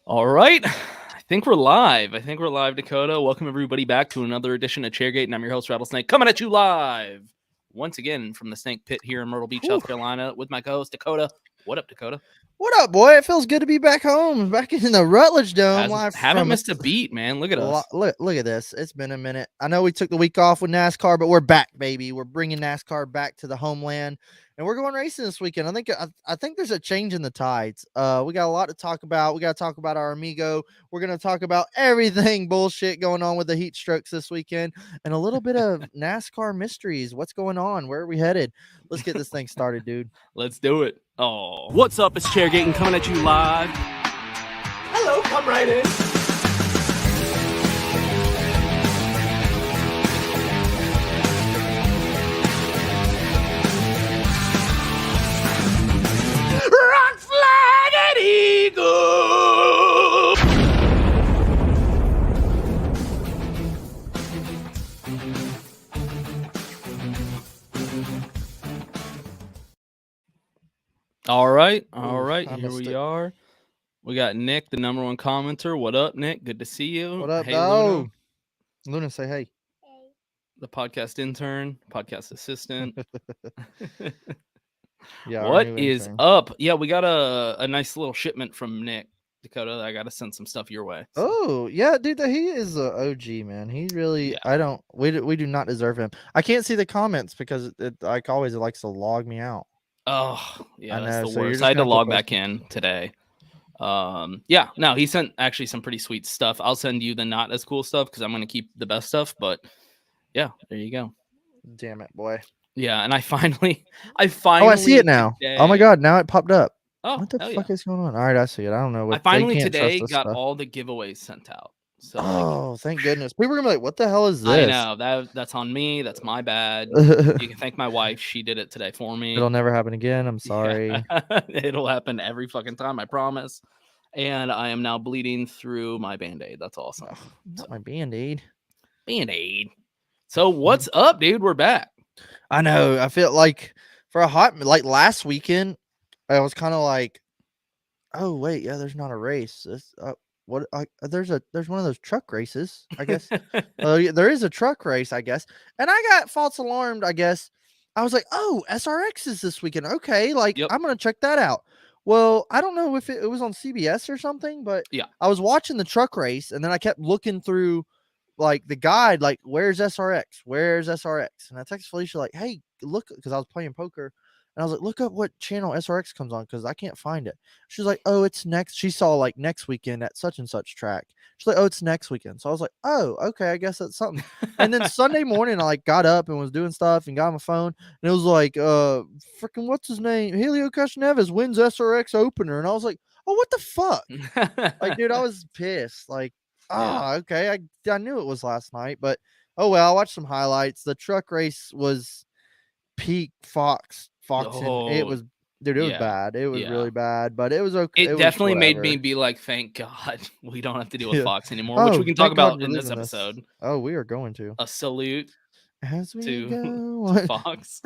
All right. I think we're live. Dakota. Welcome everybody back to another edition of Chairgatin. I'm your host, Rattlesnake, coming at you live once again from the Snake Pit here in Myrtle Beach, South Carolina, with my co-host Dakota. What up, Dakota? What up, boy? It feels good to be back home, back in the Rutledge Dome. Haven't missed a beat, man. Look at us. Look at this. It's been a minute. I know we took the week off with NASCAR, but we're back, baby. We're bringing NASCAR back to the homeland, and we're going racing this weekend. I think there's a change in the tides. We got a lot to talk about. We got to talk about our amigo. We're gonna talk about everything bullshit going on with the heat strokes this weekend, and a little bit of NASCAR mysteries. What's going on? Where are we headed? Let's get this thing started, dude. Let's do it. Oh, what's up? It's Chairgatin coming at you live. Hello, come right in. Rock, flag, and eagle. All right. I Here missed we it. are. We got Nick, the #1 commenter. What up, Nick? Good to see you. What up, hey, dog? Luna, say hey. The podcast intern, podcast assistant. Yeah. our What new is intern. up? Yeah, we got a nice little shipment from Nick, Dakota. I got to send some stuff your way. So. Oh yeah, dude, he is a OG, man. He really, Yeah. we do not deserve him. I can't see the comments because it like always it likes to log me out. Oh, yeah, I that's know, the so you're worst. just I had to gonna have to log post back in today. Yeah, no, he sent actually some pretty sweet stuff. I'll send you the not as cool stuff because I'm gonna keep the best stuff. But yeah, there you go. Damn it, boy. Yeah, and I finally. Oh, I see it now. Today, Oh my god, now it popped up. Oh, What the hell fuck yeah. is going on? All right, I see it. I don't know what. I finally they can't today trust this got stuff. all the giveaways sent out. So Oh, thank goodness. People are gonna be like, "What the hell is this?" I know that's on me. That's my bad. You can thank my wife. She did it today for me. It'll never happen again. I'm sorry. Yeah. It'll happen every fucking time. I promise. And I am now bleeding through my Band-Aid. That's awesome. Not my Band-Aid. Band-Aid. So what's up, dude? We're back. I know. I feel like for a hot last weekend, I was kind of like, oh wait, yeah, there's not a race. There's one of those truck races, I guess. Yeah, there is a truck race, I guess. And I got false alarmed, I guess. I was like, oh, SRX is this weekend. Okay, I'm gonna check that out. Well, I don't know if it was on CBS or something, but yeah, I was watching the truck race, and then I kept looking through like the guide, like where's SRX? Where's SRX? And I texted Felicia like, hey, look, because I was playing poker. And I was like, look up what channel SRX comes on because I can't find it. She's like, oh, it's next. She saw like next weekend at such and such track. She's like, oh, it's next weekend. So I was like, oh, okay, I guess that's something. And then Sunday morning, I like got up and was doing stuff and got on my phone. And it was like, freaking what's his name? Helio Castroneves wins SRX opener. And I was like, oh, what the fuck? Like, dude, I was pissed. Like, okay. I knew it was last night, but oh well, I watched some highlights. The truck race was peak foxing. It was, dude, it was bad. It was really bad, but it was okay. It definitely made me be like, thank God we don't have to deal with Fox anymore, which we can talk about in this episode. Oh, we are going to. A salute as we to, go to Fox.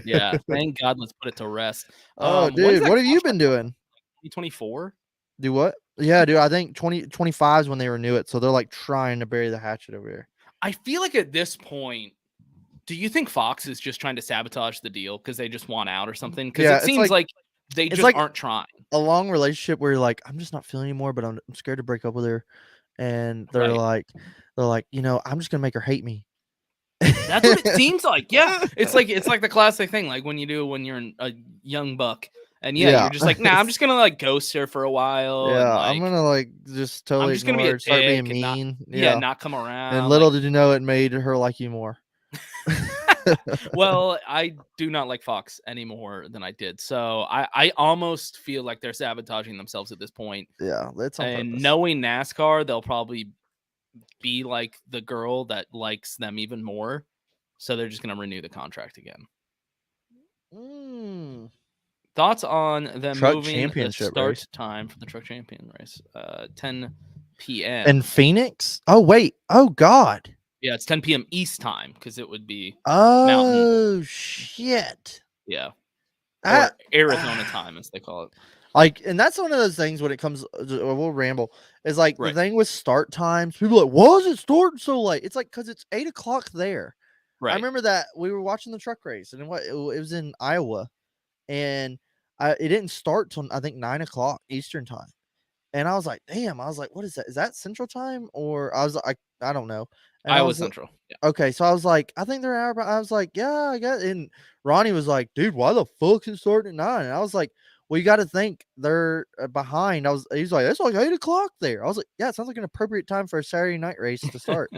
Yeah, thank God. Let's put it to rest. Oh, dude, what have you been doing? 2024? Do what? Yeah, dude, I think 2025 is when they renew it, so they're like trying to bury the hatchet over here. I feel like at this point, do you think Fox is just trying to sabotage the deal because they just want out or something? Because it seems like they just aren't trying. A long relationship where you're like, I'm just not feeling anymore, but I'm scared to break up with her. And they're like, you know, I'm just gonna make her hate me. That's what it seems like. Yeah, it's like the classic thing, like when you're a young buck, and you're just like, nah, I'm just gonna like ghost her for a while. Yeah, and, like, I'm gonna like just totally. I'm just gonna be start being mean. Not come around. And little did you know, it made her like you more. Well, I do not like Fox any more than I did, so I almost feel like they're sabotaging themselves at this point. Yeah, that's on and purpose. Knowing NASCAR, they'll probably be like the girl that likes them even more, so they're just gonna renew the contract again. Thoughts on them moving the start time for the truck champion race? 10 p.m. in Phoenix. Oh wait. Oh God. Yeah, it's 10 p.m. East time because it would be Mountain. Shit. Yeah. I- or Arizona time, as they call it. Like, and that's one of those things when it comes, we'll ramble, is like Right. the thing with start times. People are like, why is it starting so late? It's like, because it's 8 o'clock there. I Right. remember that we were watching the truck race, and it was in Iowa, and it didn't start till I think 9 o'clock Eastern time. And I was like, damn, I was like, what is that? Is that Central time? Or I was like, I don't know. And I Iowa was Central. Yeah. okay, so I was like, I think they're an hour. I was like, yeah, I got. And Ronnie was like, dude, why the fuck is it starting at 9? And I was like, well, you got to think they're behind. He's like, it's like 8 o'clock there. I was like, yeah, it sounds like an appropriate time for a Saturday night race to start.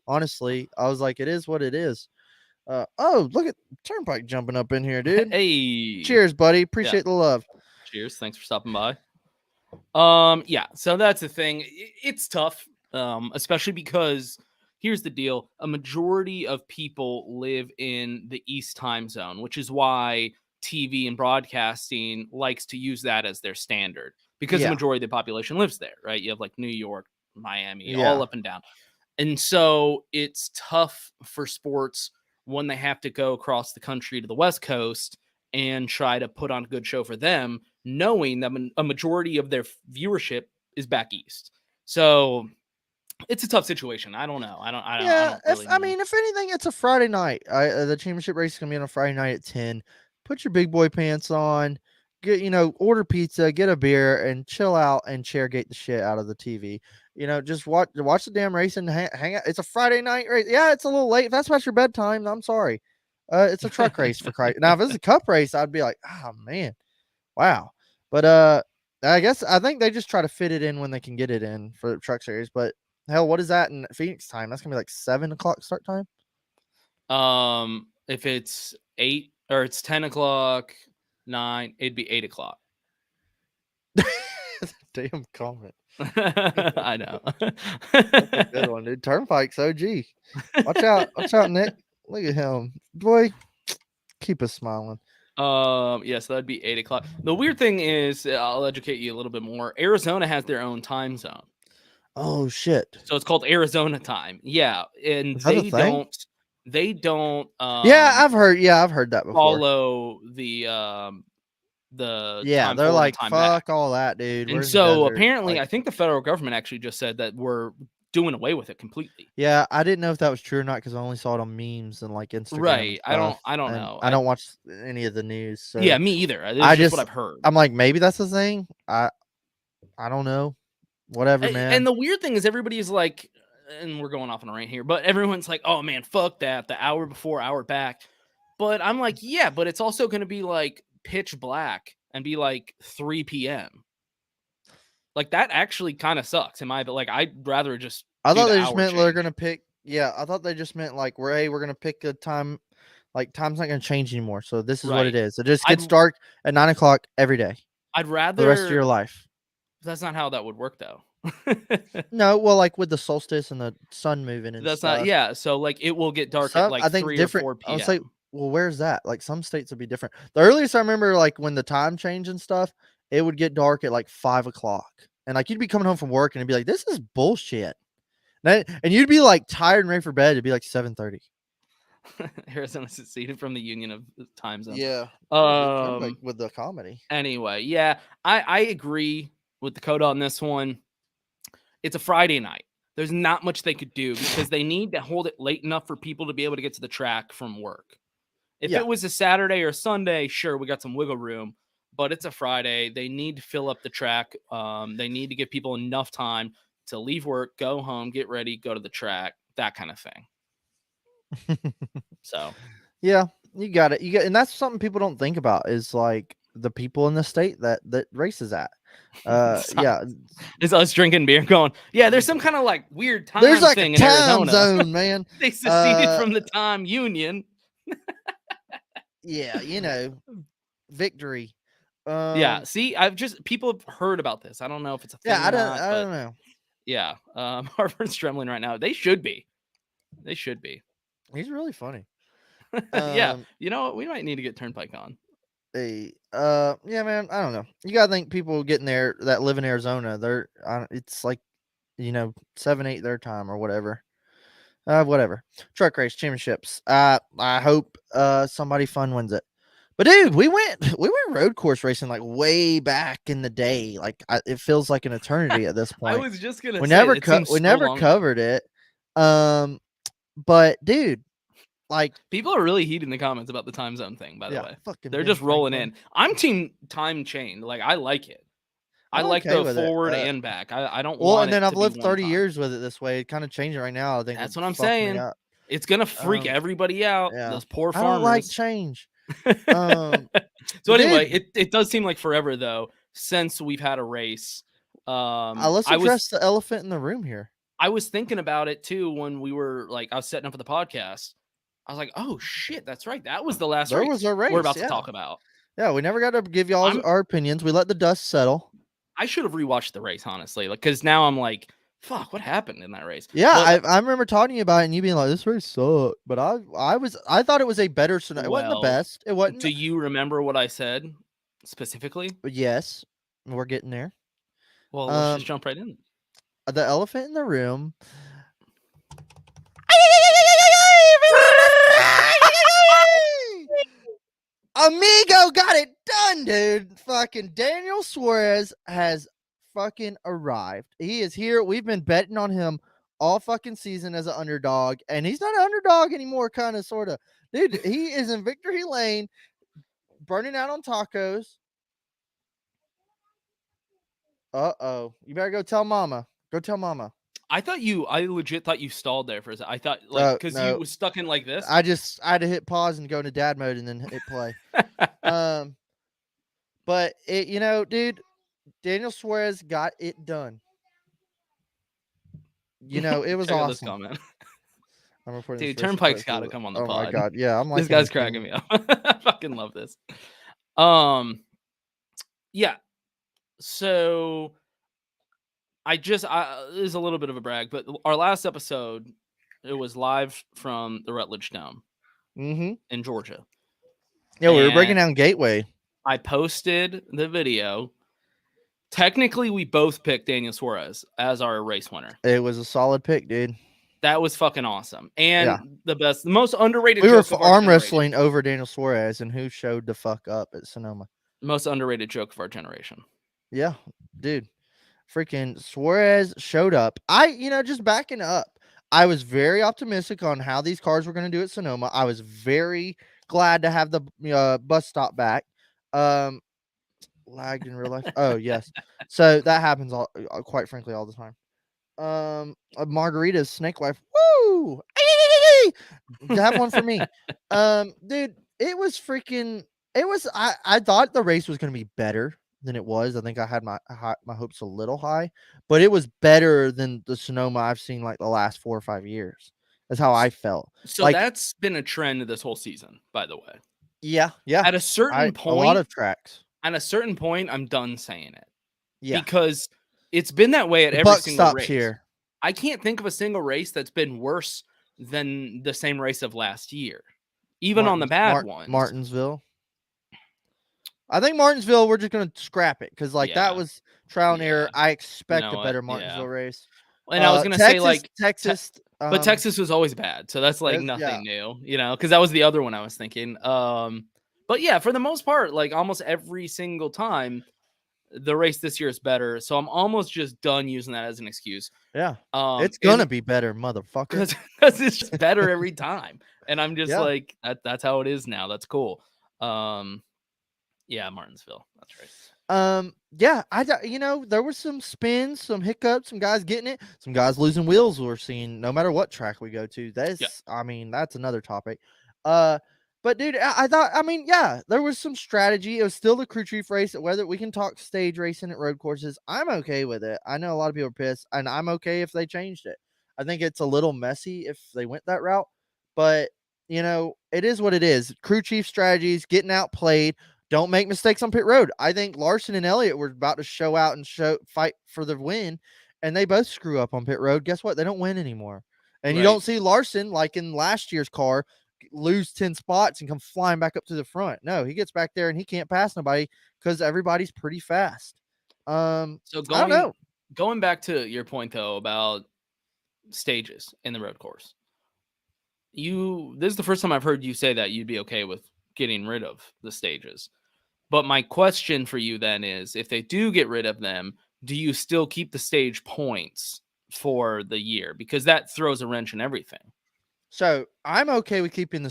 Honestly, I was like, it is what it is. Oh, look at Turnpike jumping up in here, dude. Hey. Cheers, buddy. Appreciate the love. Cheers. Thanks for stopping by. Yeah, so that's the thing. It's tough, especially because here's the deal. A majority of people live in the East time zone, which is why TV and broadcasting likes to use that as their standard because Yeah. the majority of the population lives there, right? You have like New York, Miami, Yeah. all up and down. And so it's tough for sports when they have to go across the country to the West Coast and try to put on a good show for them, knowing that a majority of their viewership is back east. So it's a tough situation. I don't know. I don't really know. If anything, it's a Friday night. The championship race is gonna be on a Friday night at 10. Put your big boy pants on, order pizza, get a beer, and chill out and chairgate the shit out of the TV. Just watch the damn race and hang out. It's a Friday night race. Yeah, it's a little late. If that's past your bedtime, I'm sorry. It's a truck race for Christ. Now, if it's a cup race, I'd be like, oh man, wow. But I think they just try to fit it in when they can get it in for the truck series. But hell, what is that in Phoenix time? That's gonna be like 7 o'clock start time. If it's 8 or it's 10 o'clock, 9, it'd be 8 o'clock. Damn comment. I know. That's a good one, dude. Turnpike's OG. Watch out, Nick. Look at him, boy. Keep us smiling. Yes, that'd be 8 o'clock. The weird thing is, I'll educate you a little bit more. Arizona has their own time zone. Oh shit. So it's called Arizona time. Yeah, and Is that a thing? They don't. Yeah, I've heard that before. Follow the Yeah, time they're forward like, and time fuck back. all that, dude. And We're in the so desert. apparently, Like, I think the federal government actually just said that we're doing away with it completely. yeah, I didn't know if that was true or not because I only saw it on memes and like Instagram. Right. And I don't and know. I don't watch any of the news. So Yeah, me either. It's I just what I've heard. I'm like, maybe that's the thing. I don't know. Whatever, man. And the weird thing is everybody's like, and we're going off on a rant here, but everyone's like, oh man, fuck that. The hour before, hour back. But I'm like, yeah, but it's also going to be like pitch black and be like 3 p.m. Like that actually kind of sucks. But like, I'd rather just. I thought the they just hour meant they're change. gonna pick. Yeah, I thought they just meant like we're gonna pick a time. Like time's not gonna change anymore. So this is what it Right. is. It just gets dark at 9 o'clock every day I'd for rather the rest of your life. That's not how that would work though. No, well, like with the solstice and the sun moving and That's stuff. not. Yeah. So like it will get dark at like I think 3 different. or 4 I p.m. was like, well, where's that? Like some states would be different. The earliest I remember, like when the time change and stuff, it would get dark at like 5 o'clock, and like you'd be coming home from work and it'd be like, this is bullshit. And you'd be like tired and ready for bed. It'd be like 7:30. Arizona seceded from the Union of Time Zones. Yeah. Like with the comedy. Anyway, yeah, I agree with Dakota on this one. It's a Friday night. There's not much they could do because they need to hold it late enough for people to be able to get to the track from work. If it was a Saturday or Sunday, sure, we got some wiggle room, but it's a Friday. They need to fill up the track. They need to give people enough time to leave work, go home, get ready, go to the track, that kind of thing. So, yeah, you got it. And that's something people don't think about is like the people in the state that races at. Yeah, it's us drinking beer, going, yeah. There's some kind of like weird time. There's like thing a in time Arizona. zone, man. They seceded from the time union. Yeah, victory. Yeah, see, people have heard about this. I don't know if it's a thing. Yeah, I don't know. Yeah, Harvard's trembling right now. They should be. He's really funny. Yeah, you know what? We might need to get Turnpike on. Yeah, man. I don't know. You gotta think people getting there that live in Arizona. It's like, 7-8 their time or whatever. Whatever. Truck race championships. I hope somebody fun wins it. But dude, we went road course racing like way back in the day. Like it feels like an eternity at this I point. was just gonna We say never it seems we so never long ago. covered it. But dude, like People are really heating the comments about the time zone thing. By the yeah, way, fucking they're Ben just rolling Franklin. in. I'm team time chain. Like I like it. I I'm like okay the with it. forward and back. I don't Well, want and then it I've to be lived one 30 time. years with it this way. It kind of changing right now. I think That's would what I'm fuck me saying. up. It's gonna freak everybody out. Yeah, Those poor I don't like farmers. change. So But anyway, dude, it does seem like forever though since we've had a race. let's address the elephant in the room here. I was thinking about it too when we were like I was setting up for the podcast. I was like, oh shit, that's right. That was the last There race was a race. we're about to Yeah. talk about. Yeah, we never got to give y'all our opinions. We let the dust settle. I should have rewatched the race, honestly. Like, because now I'm like, fuck, what happened in that race? Yeah, But, I remember talking to you about it and you being like, "This race sucked," but I thought it was a better. It wasn't the well, best. It wasn't. do you remember what I said specifically? But yes, we're getting there. Well, let's just jump right in. The elephant in the room. Amigo got it done, dude. Fucking Daniel Suarez has fucking arrived. He is here. We've been betting on him all fucking season as an underdog, and he's not an underdog anymore, kind of, sort of. Dude, he is in victory lane, burning out on tacos. Uh-oh. You better go tell mama. Go tell mama. I legit thought you stalled there for a second. I thought, like, because no. you was stuck in like this. I had to hit pause and go into dad mode and then hit play. But it, dude, Daniel Suarez got it done. It was awesome. This comment. I'm reporting. Dude, Turnpike's got to come on the pod. Oh my god, yeah, I'm like this guy's cracking me up. I fucking love this. Yeah. So it is a little bit of a brag, but our last episode, it was live from the Rutledge Dome in Georgia. Yeah, we were breaking down Gateway. I posted the video. Technically, we both picked Daniel Suarez as our race winner. It was a solid pick, dude. That was fucking awesome. And the most underrated. We were arm wrestling over Daniel Suarez, and who showed the fuck up at Sonoma? Most underrated joke of our generation. Yeah, dude. Freaking Suarez showed up. Just backing up. I was very optimistic on how these cars were going to do at Sonoma. I was very glad to have the bus stop back. Lagged in real life. Oh, yes. So that happens quite frankly all the time. Margarita's snake wife. Woo! Have one for me. Dude, it was freaking. It was. I thought the race was going to be better than it was. I think I had my hopes a little high, but it was better than the Sonoma I've seen like the last 4 or 5 years. That's how I felt. So that's been a trend this whole season, by the way. Yeah. At a certain point, a lot of tracks. At a certain point, I'm done saying it. Yeah. Because it's been that way at every single race. Here. I can't think of a single race that's been worse than the same race of last year, even on the bad ones. Martinsville. I think Martinsville, we're just going to scrap it because, that was trial and error. I expect a better Martinsville race. And I was going to say, Texas. But Texas was always bad. So that's nothing new, because that was the other one I was thinking. But yeah, for the most part, almost every single time, the race this year is better. So I'm almost just done using that as an excuse. Yeah. It's going to be better, motherfucker. Because it's just better every time. And I'm just that's how it is now. That's cool. Yeah, Martinsville. That's right. Yeah, there were some spins, some hiccups, some guys getting it, some guys losing wheels we're seeing no matter what track we go to. That's another topic. But dude, I thought, there was some strategy. It was still the crew chief race. Whether we can talk stage racing at road courses, I'm okay with it. I know a lot of people are pissed, and I'm okay if they changed it. I think it's a little messy if they went that route, but it is what it is. Crew chief strategies, getting outplayed. Don't make mistakes on pit road. I think Larson and Elliott were about to show out and fight for the win, and they both screw up on pit road. Guess what? They don't win anymore. And you don't see Larson, like in last year's car, lose 10 spots and come flying back up to the front. No, he gets back there and he can't pass nobody because everybody's pretty fast. So I don't know. Going back to your point though about stages in the road course, this is the first time I've heard you say that you'd be okay with getting rid of the stages. But my question for you then is, if they do get rid of them, do you still keep the stage points for the year? Because that throws a wrench in everything. So I'm okay with keeping the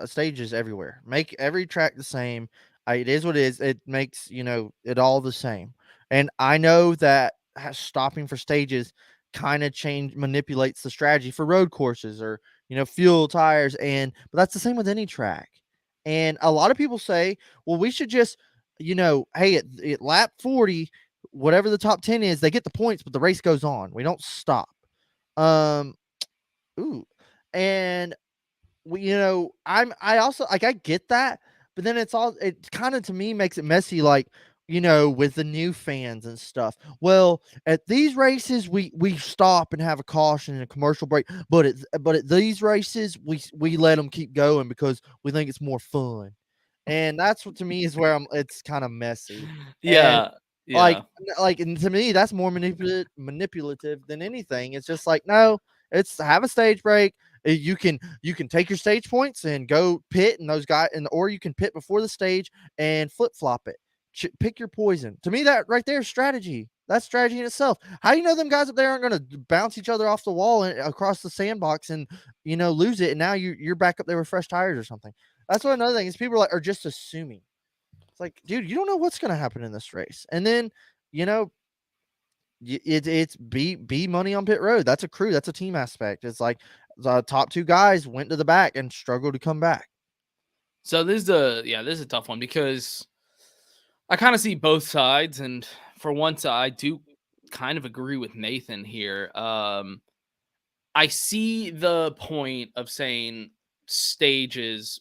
stages everywhere. Make every track the same. It is what it is. It makes it all the same. And I know that stopping for stages kind of manipulates the strategy for road courses or fuel tires, but that's the same with any track. And a lot of people say, well, we should just hey, at lap 40, whatever the top 10 is, they get the points, but the race goes on. We don't stop. Um, ooh. And I also I get that, but then it kind of to me makes it messy, like, with the new fans and stuff. Well, at these races we stop and have a caution and a commercial break, but at these races we let them keep going because we think it's more fun. And that's what to me is where it's kind of messy. And Yeah. like Yeah. and to me, that's more manipulative than anything. It's just like, no, it's have a stage break. You can take your stage points and go pit, and those guys, or you can pit before the stage and flip flop it. Pick your poison. To me, that right there is strategy. That's strategy in itself. How do you know them guys up there aren't going to bounce each other off the wall and across the sandbox and lose it? And now you're back up there with fresh tires or something. That's what another thing is. People are just assuming. It's like, dude, you don't know what's going to happen in this race. And then, it's be money on pit road. That's a crew. That's a team aspect. It's like the top two guys went to the back and struggled to come back. So this is a tough one because I kind of see both sides, and for once, I do kind of agree with Nathan here. I see the point of saying stages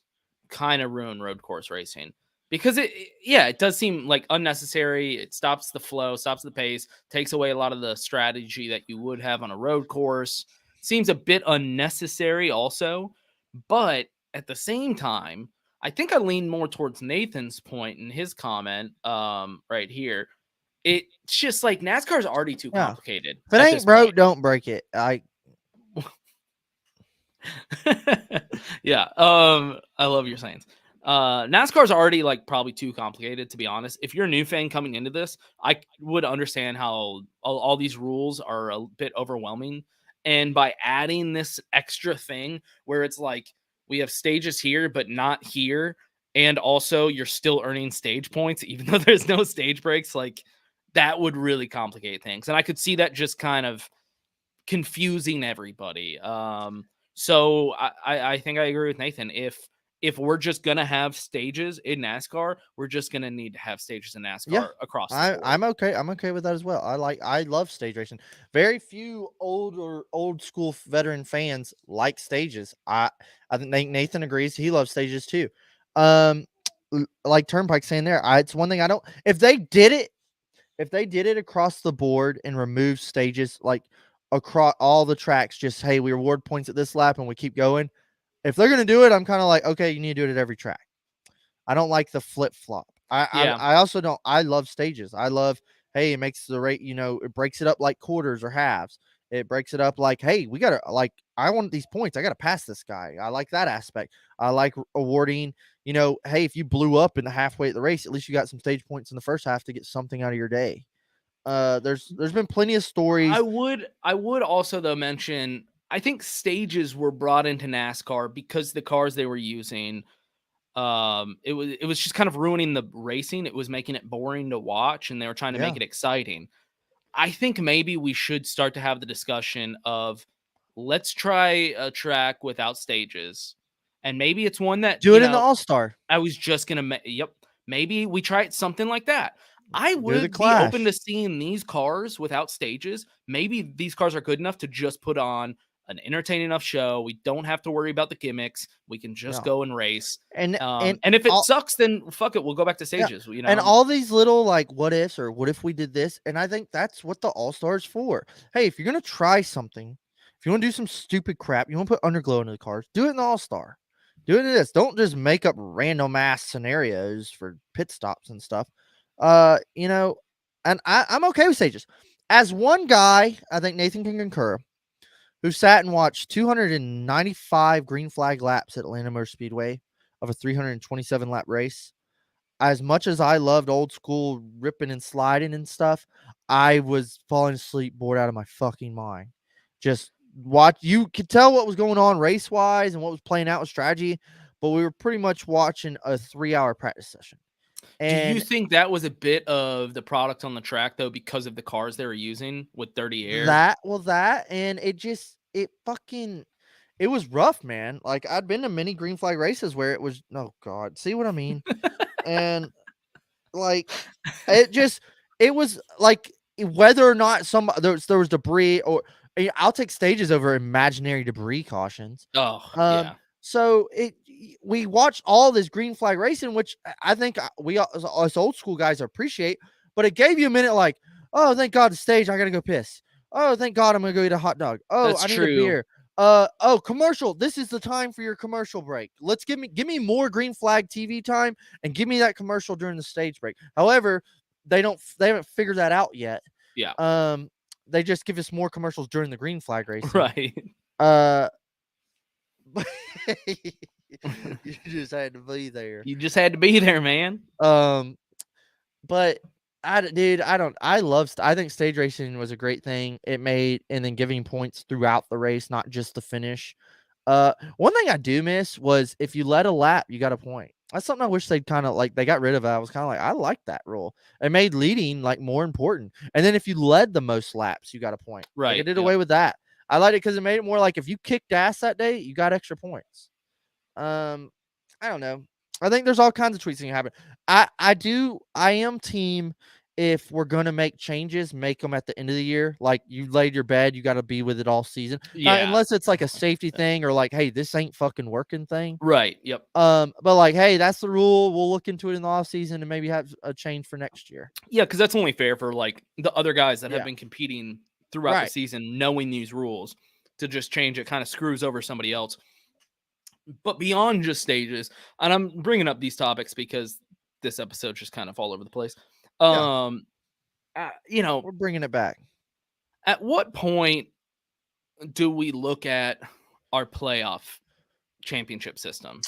kind of ruin road course racing because it does seem like unnecessary. It stops the flow, stops the pace, takes away a lot of the strategy that you would have on a road course. Seems a bit unnecessary also, but at the same time, I think I lean more towards Nathan's point in his comment right here. It's just like NASCAR's already too Yeah. complicated. If it at ain't this broke, point. don't break it. Yeah. I love your sayings. NASCAR's already like probably too complicated, to be honest. If you're a new fan coming into this, I would understand how all these rules are a bit overwhelming. And by adding this extra thing where it's like we have stages here, but not here, and also you're still earning stage points, even though there's no stage breaks, like that would really complicate things. And I could see that just kind of confusing everybody. So I think I agree with Nathan. If we're just gonna have stages in NASCAR, we're just gonna need to have stages in NASCAR Yeah. across the board. I'm okay. I'm okay with that as well. I love stage racing. Very few old school veteran fans like stages. I think Nathan agrees. He loves stages too. Like Turnpike saying there, it's one thing I don't. If they did it across the board and remove stages like across all the tracks, just hey, we reward points at this lap and we keep going. If they're gonna do it, I'm kind of like, okay, you need to do it at every track. I don't like the flip flop. Yeah. I also don't. I love stages. I love, hey, it makes the rate. It breaks it up like quarters or halves. It breaks it up like, hey, we gotta like. I want these points. I gotta pass this guy. I like that aspect. I like awarding. Hey, if you blew up in the halfway of the race, at least you got some stage points in the first half to get something out of your day. There's been plenty of stories. I would also though mention I think stages were brought into NASCAR because the cars they were using it was just kind of ruining the racing. It was making it boring to watch, and they were trying to make Yeah. it exciting. I think maybe we should start to have the discussion of let's try a track without stages. And maybe it's one that, Do it in the All-Star. I was just going to, yep, maybe we try it something like that. I Do the would be open Clash. to seeing these cars without stages. Maybe these cars are good enough to just put on an entertaining enough show. We don't have to worry about the gimmicks. We can just Yeah. go and race. And And if it all, sucks, then fuck it. We'll go back to stages. and all these little like what ifs or what if we did this, and I think that's what the All-Star is for. Hey, if you're gonna try something, if you want to do some stupid crap, you want to put underglow into the cars, do it in the All-Star. Do it in this. Don't just make up random ass scenarios for pit stops and stuff. And I'm okay with stages. As one guy, I think Nathan can concur, who sat and watched 295 green flag laps at Atlanta Motor Speedway of a 327 lap race. As much as I loved old school ripping and sliding and stuff, I was falling asleep bored out of my fucking mind. Just you could tell what was going on race wise and what was playing out with strategy, but we were pretty much watching a 3-hour practice session. Do you And think that was a bit of the product on the track though, because of the cars they were using with dirty air? and it was rough, man. Like I'd been to many green flag races where it was, oh God, see what I mean? And like it was like whether or not there was debris or I'll take stages over imaginary debris cautions. Oh, Um, yeah. so we watched all this green flag racing, which I think we us old school guys appreciate, but it gave you a minute like, oh, thank God the stage, I gotta go piss. Oh, thank God I'm gonna go eat a hot dog. Oh, That's I need true. a beer. Oh, commercial. This is the time for your commercial break. Let's give me more green flag TV time and give me that commercial during the stage break. However, they haven't figured that out yet. Yeah. They just give us more commercials during the green flag racing. Right. You just had to be there. You just had to be there, man. But I think stage racing was a great thing. It made, and then giving points throughout the race, not just the finish. One thing I do miss was if you led a lap, you got a point. That's something I wish they'd kind of like, they got rid of it. I was kind of like, I like that rule. It made leading like more important. And then if you led the most laps, you got a point. Like, Right. it did away with that. I liked it because it made it more like if you kicked ass that day, you got extra points. I don't know. I think there's all kinds of tweaks that can happen. I am team if we're gonna make changes, make them at the end of the year. Like you laid your bed, you got to be with it all season. Yeah. Unless it's like a definitely. safety thing or like, hey, this ain't fucking working thing. Right. Yep. But like, hey, that's the rule. We'll look into it in the off season and maybe have a change for next year. Yeah, because that's only fair for like the other guys that Yeah. have been competing throughout the Right. season, knowing these rules. To just change it kind of screws over somebody else. But beyond just stages, and I'm bringing up these topics because this episode's just kind of all over the place. Yeah. We're bringing it back. At what point do we look at our playoff championship system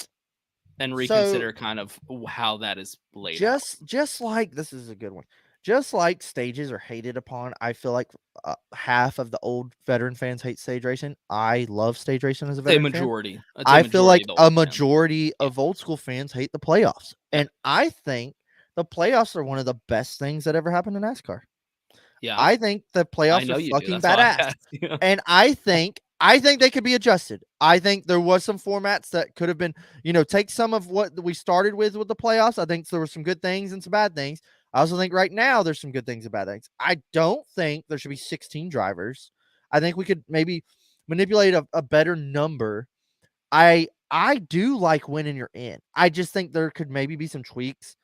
and reconsider kind of how that is laid out? Just like, this is a good one. Just like stages are hated upon, I feel like half of the old veteran fans hate stage racing. I love stage racing as a veteran majority. fan. I feel like a majority Yeah. of old school fans hate the playoffs. Yeah. And I think the playoffs are one of the best things that ever happened in NASCAR. Yeah. I think the playoffs are fucking badass. And I think they could be adjusted. I think there was some formats that could have been, take some of what we started with the playoffs. I think there were some good things and some bad things. I also think right now there's some good things and bad things. I don't think there should be 16 drivers. I think we could maybe manipulate a better number. I do like winning you're in. I just think there could maybe be some tweaks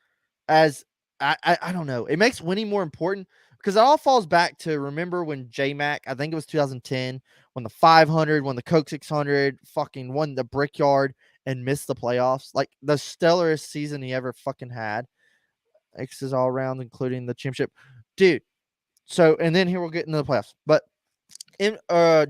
as I don't know. It makes winning more important because it all falls back to, remember when J-Mac, I think it was 2010, when the 500, when the Coke 600 fucking won the Brickyard and missed the playoffs. Like the stellarest season he ever fucking had. X's all around, including the championship. Dude. So, and then here we'll get into the playoffs. But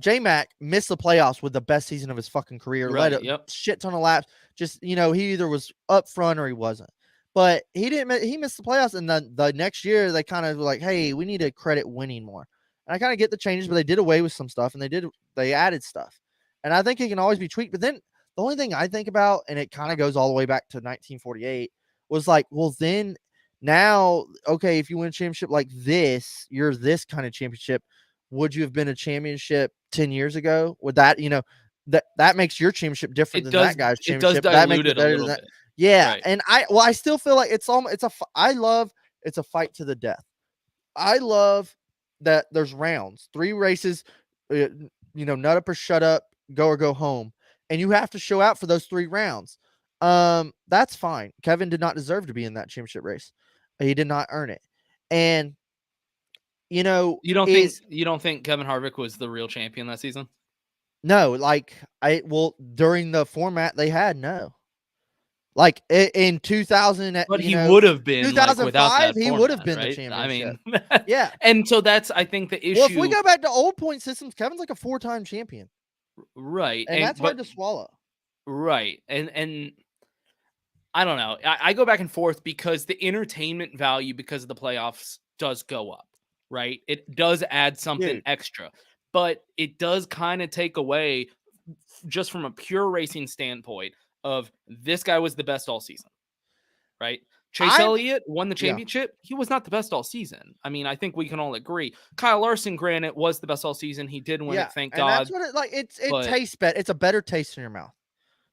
J-Mac missed the playoffs with the best season of his fucking career. Right, led a shit ton of laps. Just, he either was up front or he wasn't. But he missed the playoffs, and then the next year they kind of were like, hey, we need to credit winning more. And I kind of get the changes, but they did away with some stuff, and they added stuff. And I think it can always be tweaked. But then the only thing I think about, and it kind of goes all the way back to 1948, was like, well, then now, okay, if you win a championship like this, you're this kind of championship. Would you have been a championship 10 years ago? Would that, that makes your championship different than that guy's championship. It does that makes dilute it better a little than that. bit. Yeah. Right. And I still feel like it's a fight to the death. I love that there's rounds, 3 races, nut up or shut up, go or go home. And you have to show out for those 3 rounds. That's fine. Kevin did not deserve to be in that championship race. He did not earn it. And you don't think Kevin Harvick was the real champion that season? No, like during the format they had, no. Like in 2000, but he would have been 2005. Without that he format, would have been right? the championship. I mean, yeah. And so that's, I think, the issue. Well, if we go back to old point systems, Kevin's like a 4-time champion, right? And that's hard to swallow, right? And I don't know. I go back and forth because the entertainment value because of the playoffs does go up, right? It does add something Dude. extra, but it does kind of take away just from a pure racing standpoint of this guy was the best all season, right? Chase Elliott won the championship. He was not the best all season. I mean, I think we can all agree. Kyle Larson, granted, was the best all season. He did win it, thank God. That's what it tastes better. It's a better taste in your mouth.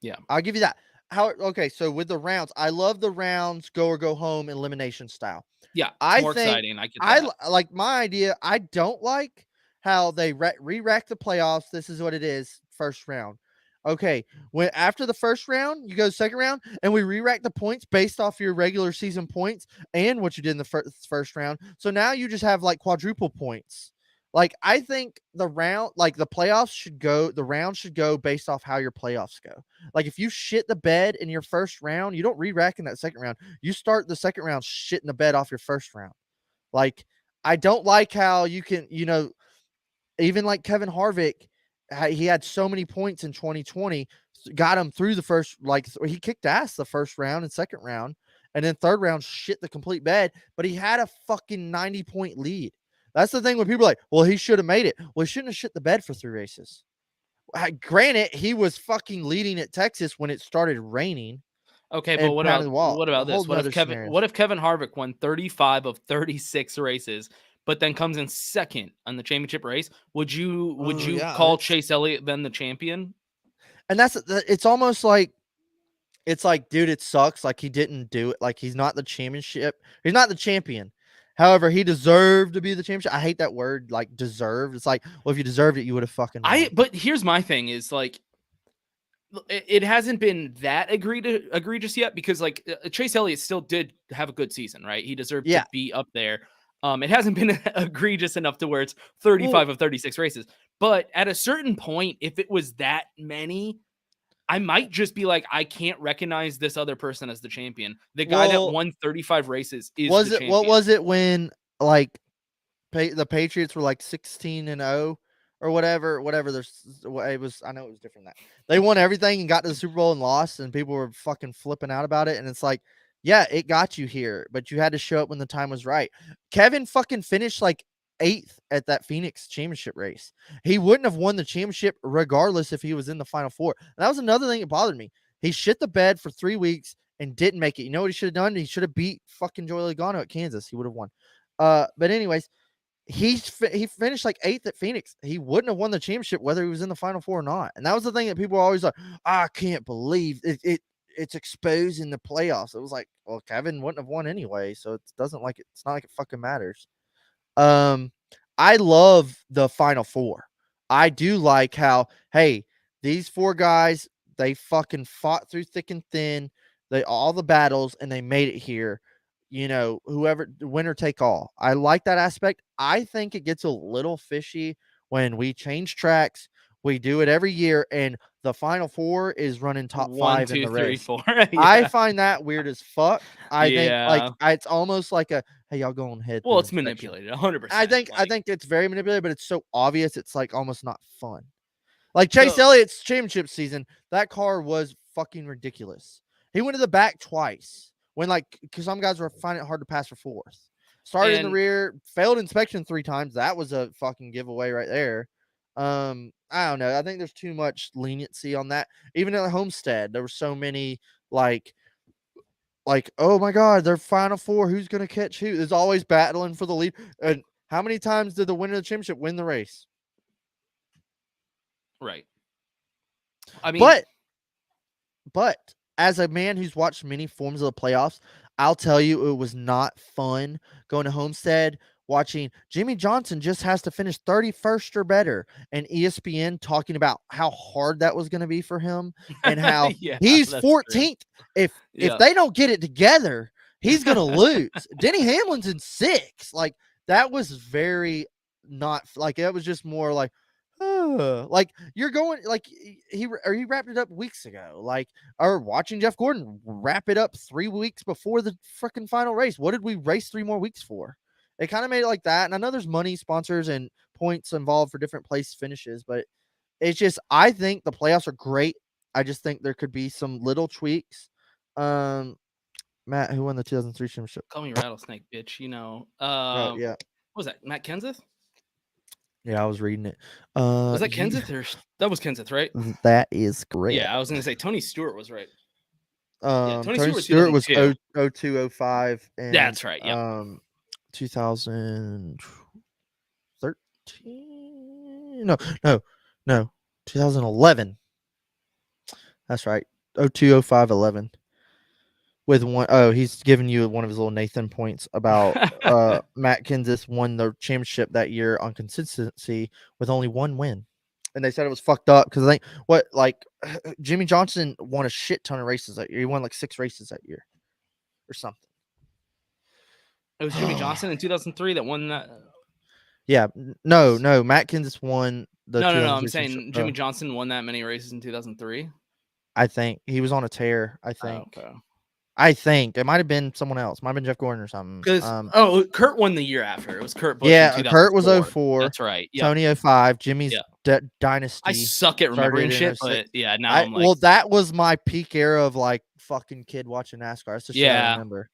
Yeah. I'll give you that. Okay, so with the rounds, I love the rounds go or go home elimination style. Yeah, I more think exciting. I get that. like my idea. I don't like how they re-rack the playoffs. This is what it is. First round. Okay, when after the first round, you go second round, and we re-rack the points based off your regular season points and what you did in the first round. So now you just have like quadruple points. Like I think the playoffs should go. The round should go based off how your playoffs go. Like if you shit the bed in your first round, you don't re-rack in that second round. You start the second round shitting the bed off your first round. Like I don't like how you can, even like Kevin Harvick, he had so many points in 2020, got him through the first, he kicked ass the first round and second round, and then third round shit the complete bed, but he had a fucking 90-point lead. That's the thing when people are like, well, he should have made it. Well, he shouldn't have shit the bed for 3 races. Granted, he was fucking leading at Texas when it started raining. Okay, but what about this? What if Kevin Harvick won 35 of 36 races, but then comes in second on the championship race? Would you call Chase Elliott then the champion? And it's almost like, it's like, dude, it sucks. Like he didn't do it. Like he's not the championship. He's not the champion. However, he deserved to be the championship. I hate that word, like deserved. It's like, well, if you deserved it, you would have fucking won. But here's my thing is like, it hasn't been that egregious yet because like Chase Elliott still did have a good season, right? He deserved to be up there. It hasn't been egregious enough to where it's 35 of 36 races. But at a certain point, if it was that many, I might just be like, I can't recognize this other person as the champion. The guy that won 35 races is the champion. What was it when like the Patriots were like 16-0 or whatever? It was. I know it was different than that. They won everything and got to the Super Bowl and lost, and people were fucking flipping out about it. And it's like, yeah, it got you here, but you had to show up when the time was right. Kevin fucking finished like 8th at that Phoenix championship race. He wouldn't have won the championship regardless if he was in the Final Four. And that was another thing that bothered me. He shit the bed for 3 weeks and didn't make it. You know what he should have done? He should have beat fucking Joey Logano at Kansas. He would have won. But anyways, he finished like 8th at Phoenix. He wouldn't have won the championship whether he was in the Final Four or not. And that was the thing that people were always like, I can't believe it's exposed in the playoffs. It was like, well, Kevin wouldn't have won anyway, so it's not like it fucking matters. I love the Final Four. I do like how, hey, these 4 guys, they fucking fought through thick and thin, all the battles, and they made it here. Whoever, winner take all. I like that aspect. I think it gets a little fishy when we change tracks. We do it every year, and the Final Four is running top 5 in the race. 1, 2, 3, 4. Yeah. I find that weird as fuck. I think like it's almost like a, hey, y'all go on ahead. Well, it's manipulated 100%. I think it's very manipulated, but it's so obvious. It's like almost not fun. Like Chase Elliott's championship season, that car was fucking ridiculous. He went to the back twice when because some guys were finding it hard to pass for 4th. Started in the rear, failed inspection 3 times. That was a fucking giveaway right there. I don't know. I think there's too much leniency on that. Even at Homestead, there were so many like, oh my God, they're Final Four. Who's gonna catch who? There's always battling for the lead. And how many times did the winner of the championship win the race? Right. I mean, but as a man who's watched many forms of the playoffs, I'll tell you it was not fun going to Homestead watching Jimmy Johnson just has to finish 31st or better, and ESPN talking about how hard that was going to be for him and how he's 14th. True. If they don't get it together, he's going to lose. Denny Hamlin's in 6th. Like that was very not like, it was just more like, like you're going like he wrapped it up weeks ago, or watching Jeff Gordon wrap it up 3 weeks before the freaking final race. What did we race 3 more weeks for? It kind of made it like that. And I know there's money, sponsors, and points involved for different place finishes, but it's just, I think the playoffs are great. I just think there could be some little tweaks. Matt, who won the 2003 championship? Call me Rattlesnake, bitch. You know. Oh yeah, What was that? Matt Kenseth? yeah, I was reading it. Was that Kenseth or that was Kenseth, right? That is correct. Yeah, I was gonna say Tony Stewart was right. Yeah, Tony Stewart was Stewart was 2002. 02, 05, and That's right. Yep. 2013. No, 2011. That's right. 02, 05, 11. With one, he's giving you one of his little Nathan points about Matt Kenseth won the championship that year on consistency with only one win. And they said it was fucked up because I think Jimmy Johnson won a shit ton of races that year. He won like 6 races that year or something. It was Jimmy Johnson in 2003 that won that. Yeah, no. Matt Kenseth won the. No. I'm saying Jimmy Johnson won that many races in 2003. I think he was on a tear. I think. Okay. I think it might have been someone else. Might have been Jeff Gordon or something. Kurt won the year after. It was Kurt Busch. Yeah, Kurt was 04. That's right. Yep. Tony 05. Jimmy's dynasty. I suck at remembering shit, but yeah, now I'm like. Well, that was my peak era of like fucking kid watching NASCAR. That's the shit I remember.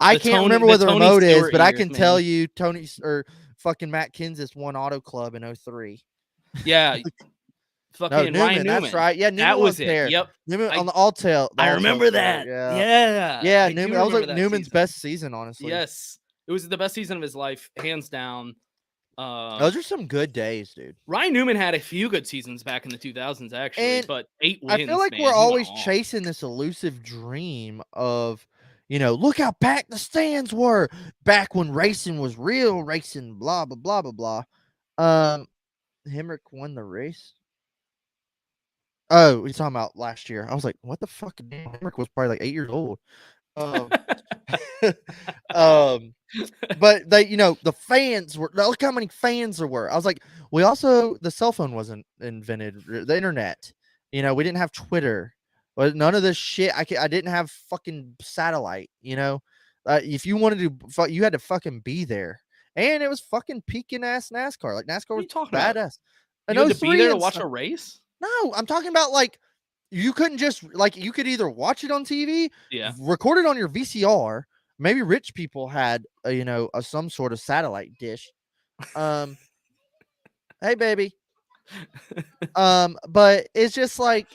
I can't remember what the remote is, but I can tell you Tony or fucking Matt Kenseth won Auto Club in 03. Yeah. Fucking Newman, Ryan Newman. That's right. Yeah, Newman that was there. it. Yep. Newman on the all-tail. I remember that. Yeah. Newman. That was like Newman's best season, honestly. Yes. It was the best season of his life, hands down. Those are some good days, dude. Ryan Newman had a few good seasons back in the 2000s, actually, but 8 wins. I feel like we're always chasing this elusive dream of, look how packed the stands were back when racing was real racing, blah, blah, blah, blah, blah. Hemrick won the race. Oh, he's talking about last year. I was like, what the fuck? Hemrick was probably like 8 years old. But they, the fans were, look how many fans there were. I was like, the cell phone wasn't invented, the internet, we didn't have Twitter, but none of this shit. I didn't have fucking satellite, if you wanted to, you had to fucking be there. And it was fucking peaking ass NASCAR. Like NASCAR was badass. You had to be there to watch a race? No, I'm talking about like you couldn't just you could either watch it on TV, record it on your VCR. Maybe rich people had some sort of satellite dish. Hey baby. But it's just like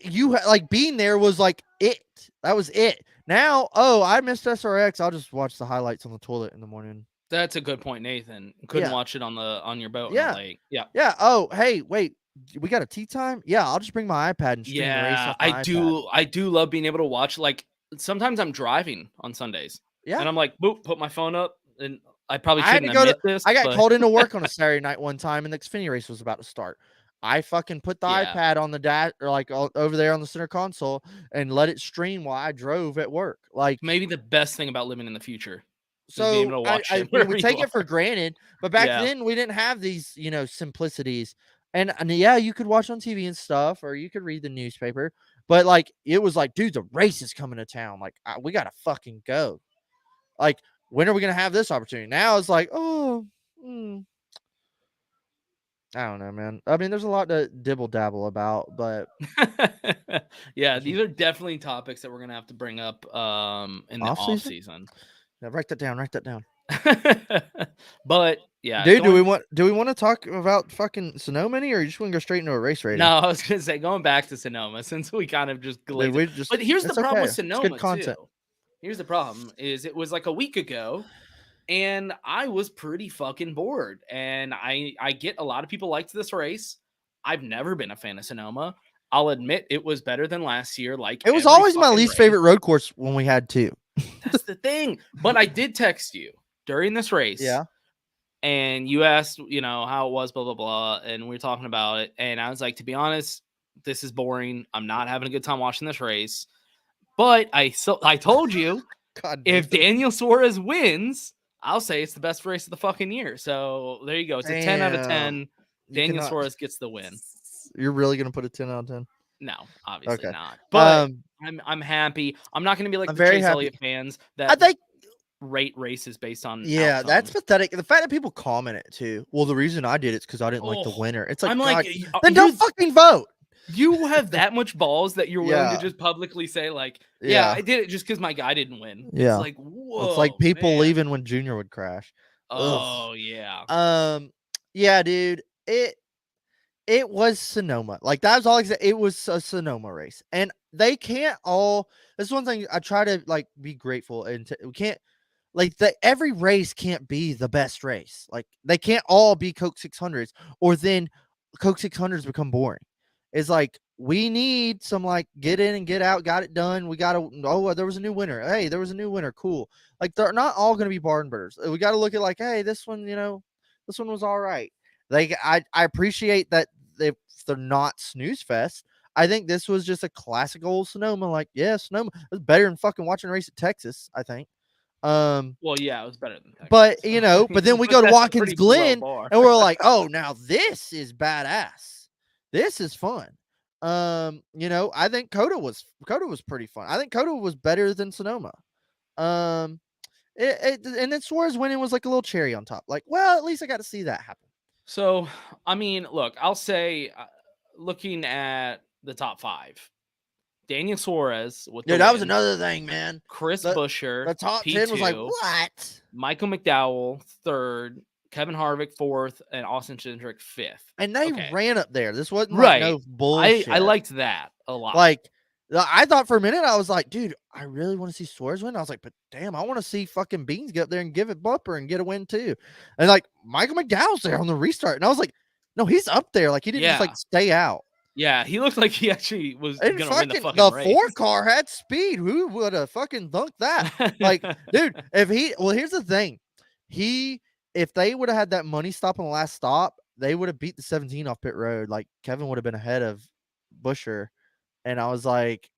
you being there was like it. That was it. Now, I missed SRX. I'll just watch the highlights on the toilet in the morning. That's a good point, Nathan. Couldn't watch it on your boat in the lake. Yeah. Yeah. Oh, hey, wait. We got a tea time? Yeah, I'll just bring my iPad and stream the race off my iPad. I do love being able to watch. Like sometimes I'm driving on Sundays. Yeah. And I'm like, boop, put my phone up, and I probably shouldn't admit this. I got called into work on a Saturday night one time, and the Xfinity race was about to start. I fucking put the iPad on the dash or over there on the center console and let it stream while I drove at work. Like maybe the best thing about living in the future. So we take it for granted, but back then we didn't have these, simplicities. And you could watch on TV and stuff, or you could read the newspaper. But it was like, dude, the race is coming to town. Like we gotta fucking go. Like when are we gonna have this opportunity? Now it's like, I don't know, man. I mean, there's a lot to dibble dabble about, but these are definitely topics that we're gonna have to bring up in the off season. Yeah, write that down. But yeah, dude, do we want to talk about fucking Sonoma, or you just want to go straight into a race rating? No, I was gonna say going back to Sonoma since we kind of just glazed. But here's the problem with Sonoma. It's good content. Too. Here's the problem: is it was like a week ago. And I was pretty fucking bored. And I get a lot of people liked this race. I've never been a fan of Sonoma. I'll admit it was better than last year. Like it was always my least favorite road course when we had 2. That's the thing. But I did text you during this race. Yeah. And you asked, how it was, blah, blah, blah. And we were talking about it. And I was like, to be honest, this is boring. I'm not having a good time watching this race. But I told you, God, if Daniel Suarez wins, I'll say it's the best race of the fucking year. So there you go. It's a 10 out of 10. Daniel Suarez gets the win. You're really going to put a 10 out of 10? No, obviously not. But I'm happy. I'm not going to be like the Chase Elliott fans that rate races based on outcome. That's pathetic. The fact that people comment it too. Well, the reason I did it's because I didn't like the winner. It's like, I'm God, then don't fucking vote. You have that much balls that you're willing to Yeah. just publicly say, like, yeah, Yeah. I did it just because my guy didn't win. Yeah. It's like, whoa. It's like people man. leaving when Junior would crash. Ugh. Oh, yeah. Yeah, dude. It was Sonoma. Like that was all. It was a Sonoma race, and they can't all. This is one thing I try to like be grateful, and we can't like every race can't be the best race. Like they can't all be Coke 600s, or then Coke 600s become boring. It's like we need some like get in and get out, got it done. We got to there was a new winner. Hey, there was a new winner. Cool. Like they're not all going to be barn burners. We got to look at like, hey, this one, this one was all right. Like I appreciate that they're not snooze fest. I think this was just a classic old Sonoma. Like, yeah, Sonoma was better than fucking watching a race at Texas, I think. Well, yeah, it was better than Texas. But but then we go to that's a Watkins pretty low Glen bar. and we're like, oh, now this is badass. This is fun. I think Coda was pretty fun. I think Coda was better than Sonoma. And then Suarez winning was like a little cherry on top. Like, well, at least I got to see that happen. So, I mean, look, I'll say, looking at the top 5, Daniel Suarez with Dude, the that win, was another thing, man. Chris The Buescher, top P2, 10 was like, what? Michael McDowell 3rd, Kevin Harvick 4th, and Austin Cindric 5th. And they Okay. ran up there. This wasn't Right. like no bullshit. I liked that a lot. Like, I thought for a minute, I was like, dude, I really want to see Suarez win. I was like, but damn, I want to see fucking Beans get up there and give it bumper and get a win too. And like Michael McDowell's there on the restart. And I was like, no, he's up there. Like he didn't just like stay out. Yeah, he looked like he actually was And gonna win the fucking the race. 4 car had speed. Who would have fucking dunked that? Like, dude, here's the thing. If they would have had that money stop on the last stop, they would have beat the 17 off pit road. Like Kevin would have been ahead of Buescher. And I was like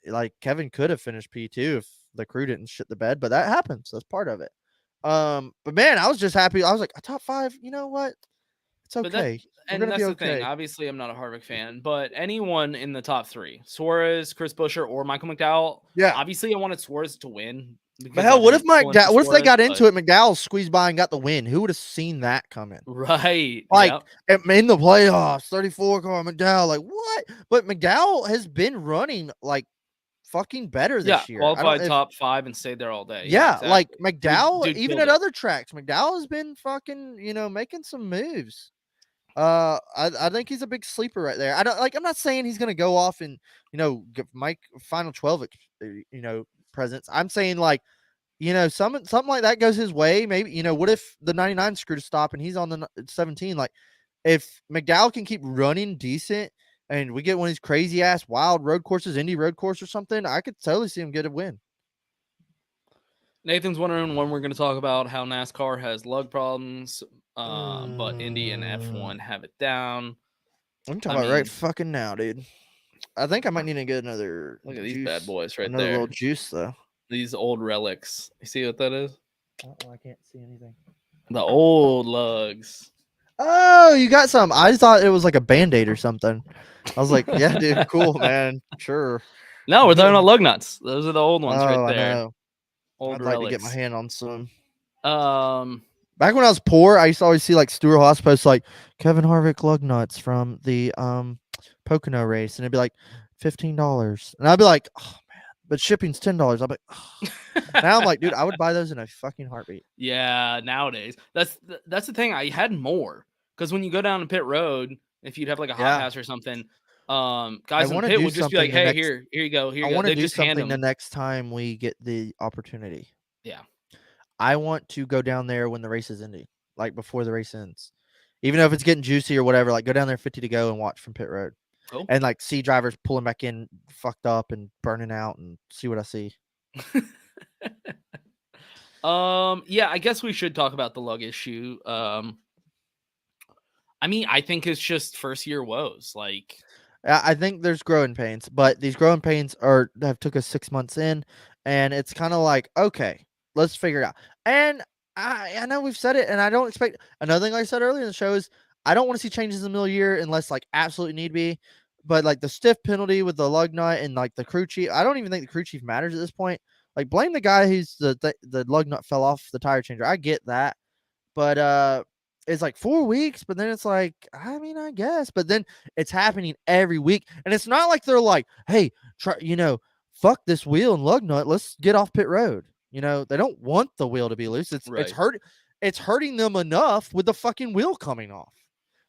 Kevin could have finished P2 if the crew didn't shit the bed, but that happens. That's part of it. But man, I was just happy. I was like, a top 5, you know what? It's okay. And that's the thing. Obviously, I'm not a Harvick fan, but anyone in the top 3, Suarez, Chris Buescher, or Michael McDowell. Yeah. Obviously, I wanted Suarez to win. But hell, what if they got into it? McDowell squeezed by and got the win. Who would have seen that coming? Right. Like in the playoffs, 34 car McDowell. Like what? But McDowell has been running like fucking better this year. Qualified top 5 and stayed there all day. Yeah, exactly. like McDowell, Dude even at other tracks, McDowell has been fucking, making some moves. I think he's a big sleeper right there. I'm not saying he's gonna go off and give Mike final 12 presence. I'm saying like something like that goes his way. Maybe what if the 99 screwed a stop and he's on the 17? Like if McDowell can keep running decent and we get one of these crazy ass wild road courses, Indy road course or something, I could totally see him get a win. Nathan's wondering when we're going to talk about how NASCAR has lug problems, but Indy and F1 have it down. I'm talking about right fucking now, dude. I think I might need to get another. Look at these bad boys right another there. Little juice though. These old relics. You see what that is? Oh, I can't see anything. The old lugs. Oh, you got some. I thought it was like a Band-Aid or something. I was like, yeah, dude, cool, man. Sure. No, we're talking about lug nuts. Those are the old ones right there. I know. Old I'd relics. like to get my hand on some. Back when I was poor, I used to always see like Stuart Haas posts like Kevin Harvick lug nuts from the Pocono race, and it'd be like $15, and I'd be like, oh man, but shipping's $10. I'm like, oh. Now I'm like, dude, I would buy those in a fucking heartbeat. Yeah, nowadays that's the thing. I had more because when you go down to pit road, if you'd have like a hot pass or something, guys in the pit would just be like, hey, here you go. I want to do something the next time we get the opportunity. Yeah. I want to go down there when the race is ending, like before the race ends. Even though if it's getting juicy or whatever, like go down there 50 to go and watch from pit road. Cool. And like see drivers pulling back in fucked up and burning out and see what I see. Yeah, I guess we should talk about the lug issue. I mean, I think it's just first year woes. Like I think there's growing pains, but these growing pains have took us 6 months in, and it's kind of like, okay, let's figure it out. And I know we've said it, and I don't expect another thing. Like I said earlier in the show is I don't want to see changes in the middle of the year unless like absolutely need be. But like the stiff penalty with the lug nut and like the crew chief, I don't even think the crew chief matters at this point. Like blame the guy who's the lug nut fell off the tire changer. I get that, but it's like 4 weeks, but then it's like, I mean, I guess, but then it's happening every week. And it's not like they're like, hey, try, fuck this wheel and lug nut. Let's get off pit road. They don't want the wheel to be loose. It's Right. it's hurting them enough with the fucking wheel coming off.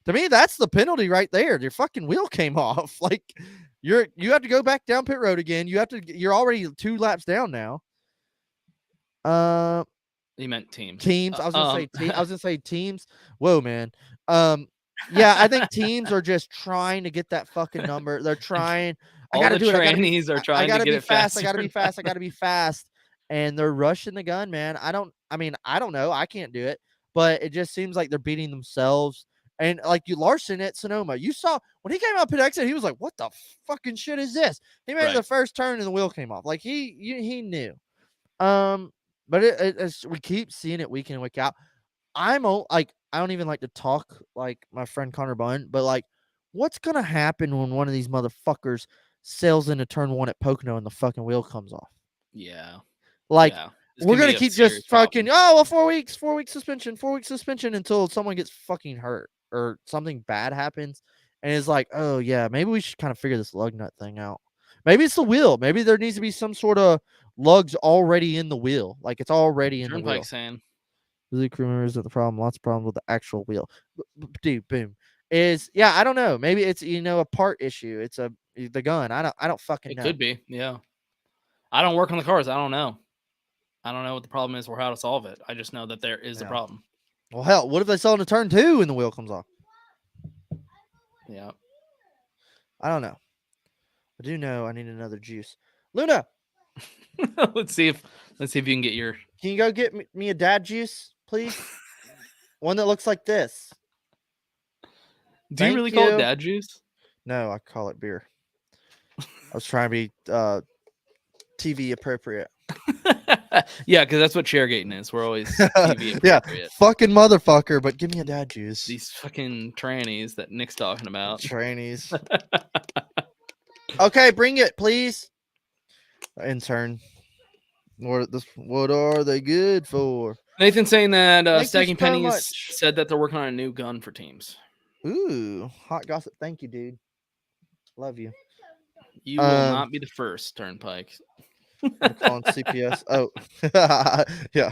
To me, that's the penalty right there. Your fucking wheel came off. Like you have to go back down pit road again. You're already 2 laps down now. You meant teams. Teams. I was gonna say teams. Whoa, man. Yeah, I think teams are just trying to get that fucking number. They're trying. All the trannies are trying to get it fast. I gotta be fast. I gotta be fast. And they're rushing the gun, man. I don't know. I can't do it, but it just seems like they're beating themselves. And like Larson at Sonoma, you saw when he came out pit exit, he was like, "What the fucking shit is this?" He made the first turn and the wheel came off. Like he knew. But it's, we keep seeing it week in and week out. I don't even like to talk like my friend Connor Bunn, but like, what's gonna happen when one of these motherfuckers sails into turn 1 at Pocono and the fucking wheel comes off? Yeah. Like, yeah. We're gonna keep just fucking 4 weeks suspension until someone gets fucking hurt or something bad happens, and it's like, oh yeah, maybe we should kind of figure this lug nut thing out. Maybe it's the wheel. Maybe there needs to be some sort of lugs already in the wheel, like it's already in the wheel. Saying, the crew members at the problem. Lots of problems with the actual wheel. Dude, boom. I don't know. Maybe it's a part issue. It's the gun. I don't fucking know. It could be. Yeah. I don't work on the cars. I don't know. I don't know what the problem is or how to solve it. I just know that there is a problem. Well, hell, what if they sell into turn 2 and the wheel comes off? Yeah. I don't know. I do know I need another juice. Luna. Let's see if you can get your. Can you go get me a dad juice, please? One that looks like this. Do you really call it dad juice? No, I call it beer. I was trying to be TV appropriate. Yeah, because that's what Chairgatin is. We're always TV appropriate. Yeah, fucking motherfucker, but give me a dad juice. These fucking trannies that Nick's talking about. Trannies. Okay, bring it, please. Intern. What are they good for? Nathan saying that Stacking Pennies said that they're working on a new gun for teams. Ooh, hot gossip. Thank you, dude. Love you. You will not be the first, Turnpike. I'm calling CPS. Oh, yeah.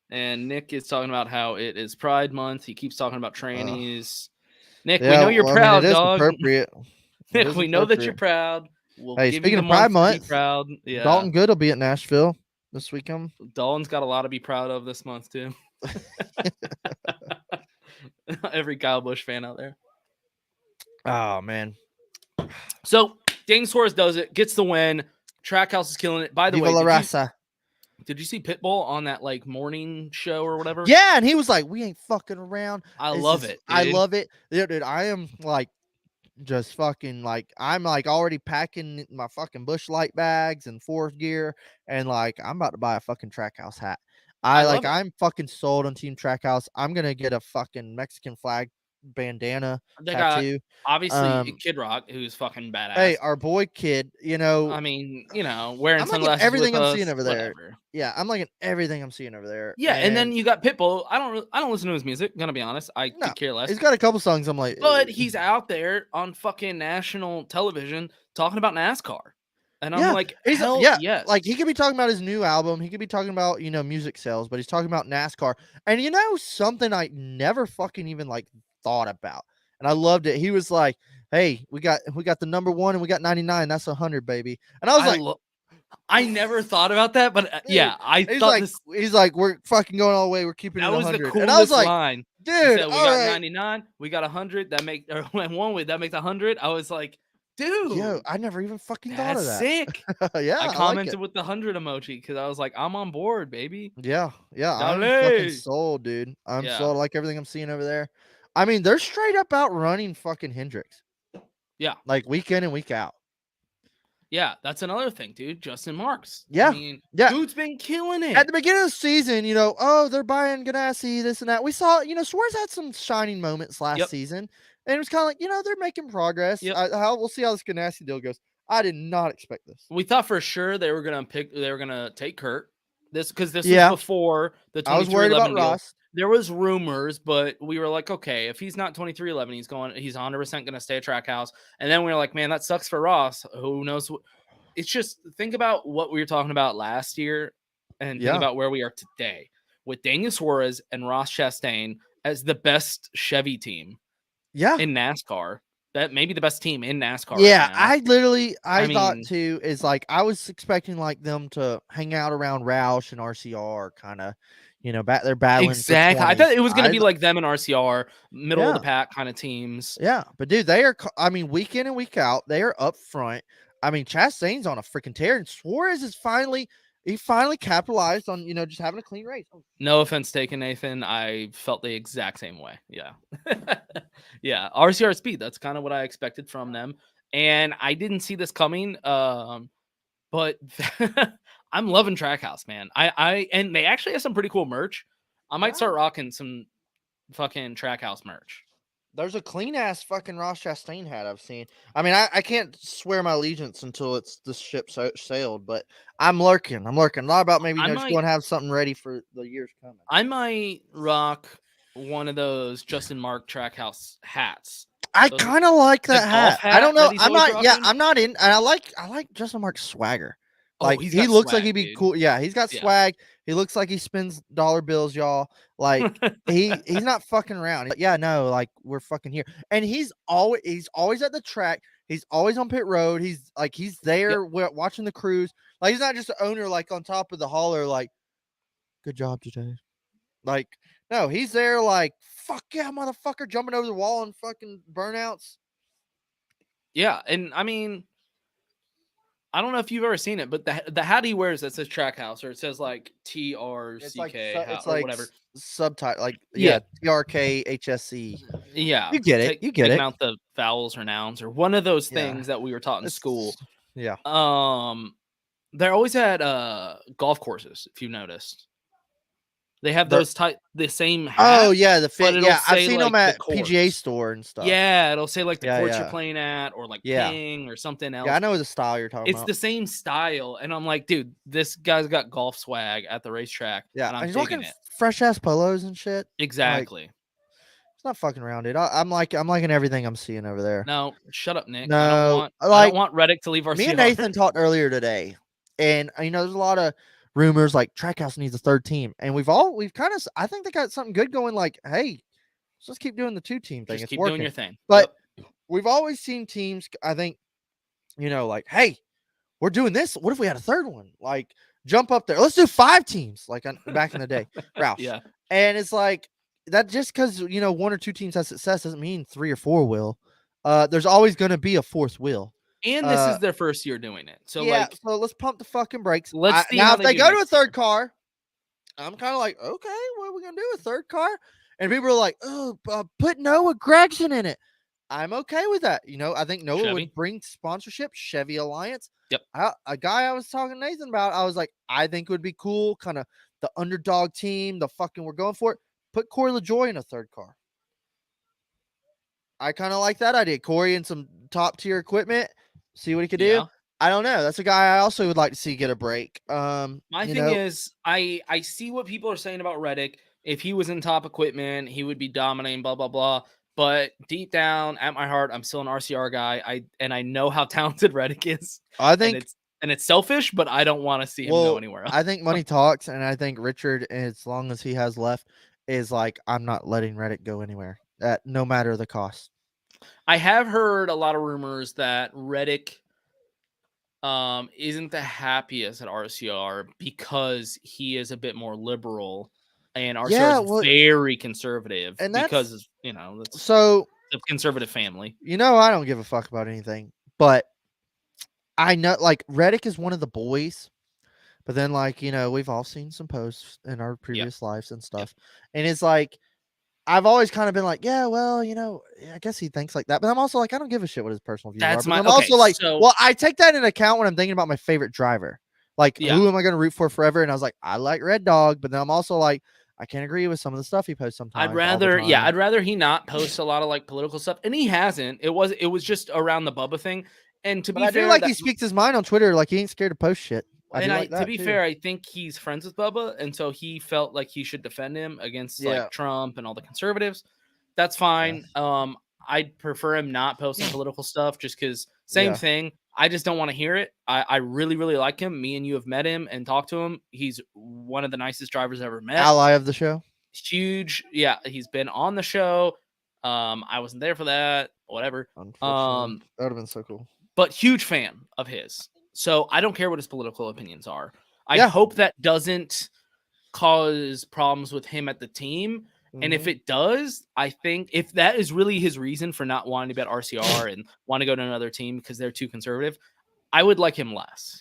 And Nick is talking about how it is Pride Month. He keeps talking about trannies. Nick, we know you're proud, dog. Appropriate. Nick, we know that you're proud. We'll hey, speaking of Pride Month, proud. Yeah. Dalton Good will be at Nashville this weekend. Dalton's got a lot to be proud of this month too. Every Kyle Busch fan out there. Oh man. So Dane Suarez does it, gets the win. Trackhouse is killing it. By the way, did you see Pitbull on that like morning show or whatever? Yeah, and he was like, "We ain't fucking around." I love it. I love it, dude. I am like, just fucking like, I'm like already packing my fucking Busch Light bags and fourth gear, and like I'm about to buy a fucking Trackhouse hat. I'm fucking sold on Team Trackhouse. I'm gonna get a fucking Mexican flag bandana tattoo. Obviously, Kid Rock, who's fucking badass. Hey, our boy Kid, I mean, wearing sunglasses. Everything with I'm us, seeing over there. Whatever. Yeah, I'm liking everything I'm seeing over there. Yeah, and then you got Pitbull. I don't listen to his music. Gonna be honest, I could care less. He's got a couple songs. I'm like, but he's out there on fucking national television talking about NASCAR. And I'm like, yes. Like he could be talking about his new album. He could be talking about, music sales, but he's talking about NASCAR. And something I never fucking even like thought about. And I loved it. He was like, "Hey, we got the number 1 and we got 99. That's 100, baby." And I was I never thought about that, but I thought he's like, "We're fucking going all the way. We're keeping it 100." That was the coolest and I was like, line. Dude, we got 99, we got 100. That makes 100. I was like, dude, yo, I never even fucking thought of that. Sick. Yeah, I commented with the 100 emoji because I was like, I'm on board, baby. Yeah, I'm fucking sold, dude. I'm sold. I like everything I'm seeing over there. I mean, they're straight up outrunning fucking Hendricks. Yeah, like week in and week out. Yeah, that's another thing, dude. Justin Marks. Yeah, I mean, dude's been killing it. At the beginning of the season, they're buying Ganassi, this and that. We saw, Suarez had some shining moments last season, and it was kind of like, they're making progress. We'll see how this Ganassi deal goes. I did not expect this. We thought for sure they were gonna take Kurt. This was before the 2011 I was worried about deal. Ross. there was rumors, but we were like, okay, if he's not 2311, he's 100% going to stay at Trackhouse. And then we were like, man, that sucks for Ross. Who knows? It's just think about what we were talking about last year and think about where we are today with Daniel Suarez and Ross Chastain as the best Chevy team in NASCAR. That may be the best team in NASCAR. Yeah, right now. I thought too is like I was expecting like them to hang out around Roush and RCR, kind of, they're battling. Exactly. I thought it was going to be like them and RCR, middle of the Yeah. pack kind of teams. Yeah, but dude, they are. I mean, week in and week out, they are up front. I mean, Chastain's on a freaking tear, and Suarez is finally capitalized on just having a clean race. No offense taken, Nathan. I felt the exact same way. Yeah. Yeah. RCR speed. That's kind of what I expected from them. And I didn't see this coming. But I'm loving Trackhouse, man. And they actually have some pretty cool merch. I might start rocking some fucking Trackhouse merch. There's a clean ass fucking Ross Chastain hat I've seen. I mean, I can't swear my allegiance until the ship sailed, but I'm lurking. A lot about maybe just going to have something ready for the years coming. I might rock one of those Justin Mark Trackhouse hats. I kind of like that hat. I don't know. I'm not. Yeah, I'm not in. And I like Justin Mark's swagger. Like he looks like he'd be cool. Yeah, he's got swag. He looks like he spends dollar bills, y'all. Like he's not fucking around. Yeah, no, like we're fucking here. And he's always at the track. He's always on pit road. He's there watching the crews. Like he's not just the owner like on top of the hauler like good job today. Like no, he's there like fuck yeah, motherfucker, jumping over the wall and fucking burnouts. Yeah, and I mean I don't know if you've ever seen it, but the hat he wears that says Trackhouse or it says like TRCK or whatever subtitle, like TRKHSE. Yeah, you get it. You get it. Out the vowels or nouns or one of those things that we were taught in school. Yeah. They're always at golf courses. If you noticed, they have those the same hat. Oh yeah, the fit. Yeah, I've seen them at PGA store and stuff. Yeah, it'll say like the course you're playing at or like Ping or something else. Yeah, I know the style you're talking about. It's the same style, and I'm like, dude, this guy's got golf swag at the racetrack. Yeah, and I'm he's digging rocking it. Fresh ass polos and shit. Exactly. Like, it's not fucking around, dude. I'm liking everything I'm seeing over there. No, shut up, Nick. No, I don't want Reddick to leave our. Me and Nathan talked earlier today, and there's a lot of rumors like Trackhouse needs a third team, and we've kind of I think they got something good going. Like, hey, let's just keep doing the 2-team thing. Just it's keep working. Doing your thing. But we've always seen teams. I think like, hey, we're doing this. What if we had a third one? Like, jump up there. Let's do 5 teams. Like back in the day, Roush. Yeah. And it's like that. Just because 1 or 2 teams have success doesn't mean 3 or 4 will. There's always going to be a 4th wheel. And this is their first year doing it. So so let's pump the fucking brakes. Let's see now how if they go to a third car, I'm kind of like, okay, what are we gonna do? A third car? And people are like, oh, put Noah Gregson in it. I'm okay with that. I think Noah Chevy would bring sponsorship. Chevy Alliance. Yep. A guy I was talking to Nathan about, I was like, I think it would be cool, kind of the underdog team. We're going for it. Put Corey LaJoy in a third car. I kind of like that idea. Corey in some top tier equipment. See what he could do. I don't know. That's a guy I also would like to see get a break. My thing is, I see what people are saying about Reddick. If he was in top equipment, he would be dominating, blah, blah, blah. But deep down at my heart, I'm still an RCR guy. I know how talented Reddick is. I think and it's selfish, but I don't want to see him go anywhere else. I think money talks, and I think Richard, as long as he has left, is like, I'm not letting Reddick go anywhere, no matter the cost. I have heard a lot of rumors that Reddick isn't the happiest at RCR because he is a bit more liberal and RCR is very conservative, and because that's so a conservative family. I don't give a fuck about anything, but I know like Reddick is one of the boys, but then like we've all seen some posts in our previous lives and stuff, and it's like I've always kind of been like, yeah, well, I guess he thinks like that. But I'm also like, I don't give a shit what his personal views are. But I'm also like, well, I take that into account when I'm thinking about my favorite driver. Like, who am I going to root for forever? And I was like, I like Red Dog. But then I'm also like, I can't agree with some of the stuff he posts sometimes. I'd rather he not post a lot of like political stuff. And he hasn't. It was just around the Bubba thing. And to be fair, I do like he speaks his mind on Twitter. Like, he ain't scared to post shit. I do like that to be too. fair, I think he's friends with Bubba, and so he felt like he should defend him against Yeah. like Trump and all the conservatives. That's fine. I'd prefer him not posting political stuff just because same Yeah. thing. I just don't want to hear it. I really, really like him. Me and you have met him and talked to him. He's one of the nicest drivers I've ever met. Ally of the show. Huge. Yeah, he's been on the show. I wasn't there for that. Whatever. Unfortunately, that would have been so cool. But huge fan of his. So I don't care what his political opinions are. I Yeah. hope that doesn't cause problems with him at the team. And if it does, I think if that is really his reason for not wanting to bet RCR and want to go to another team because they're too conservative, I would like him less.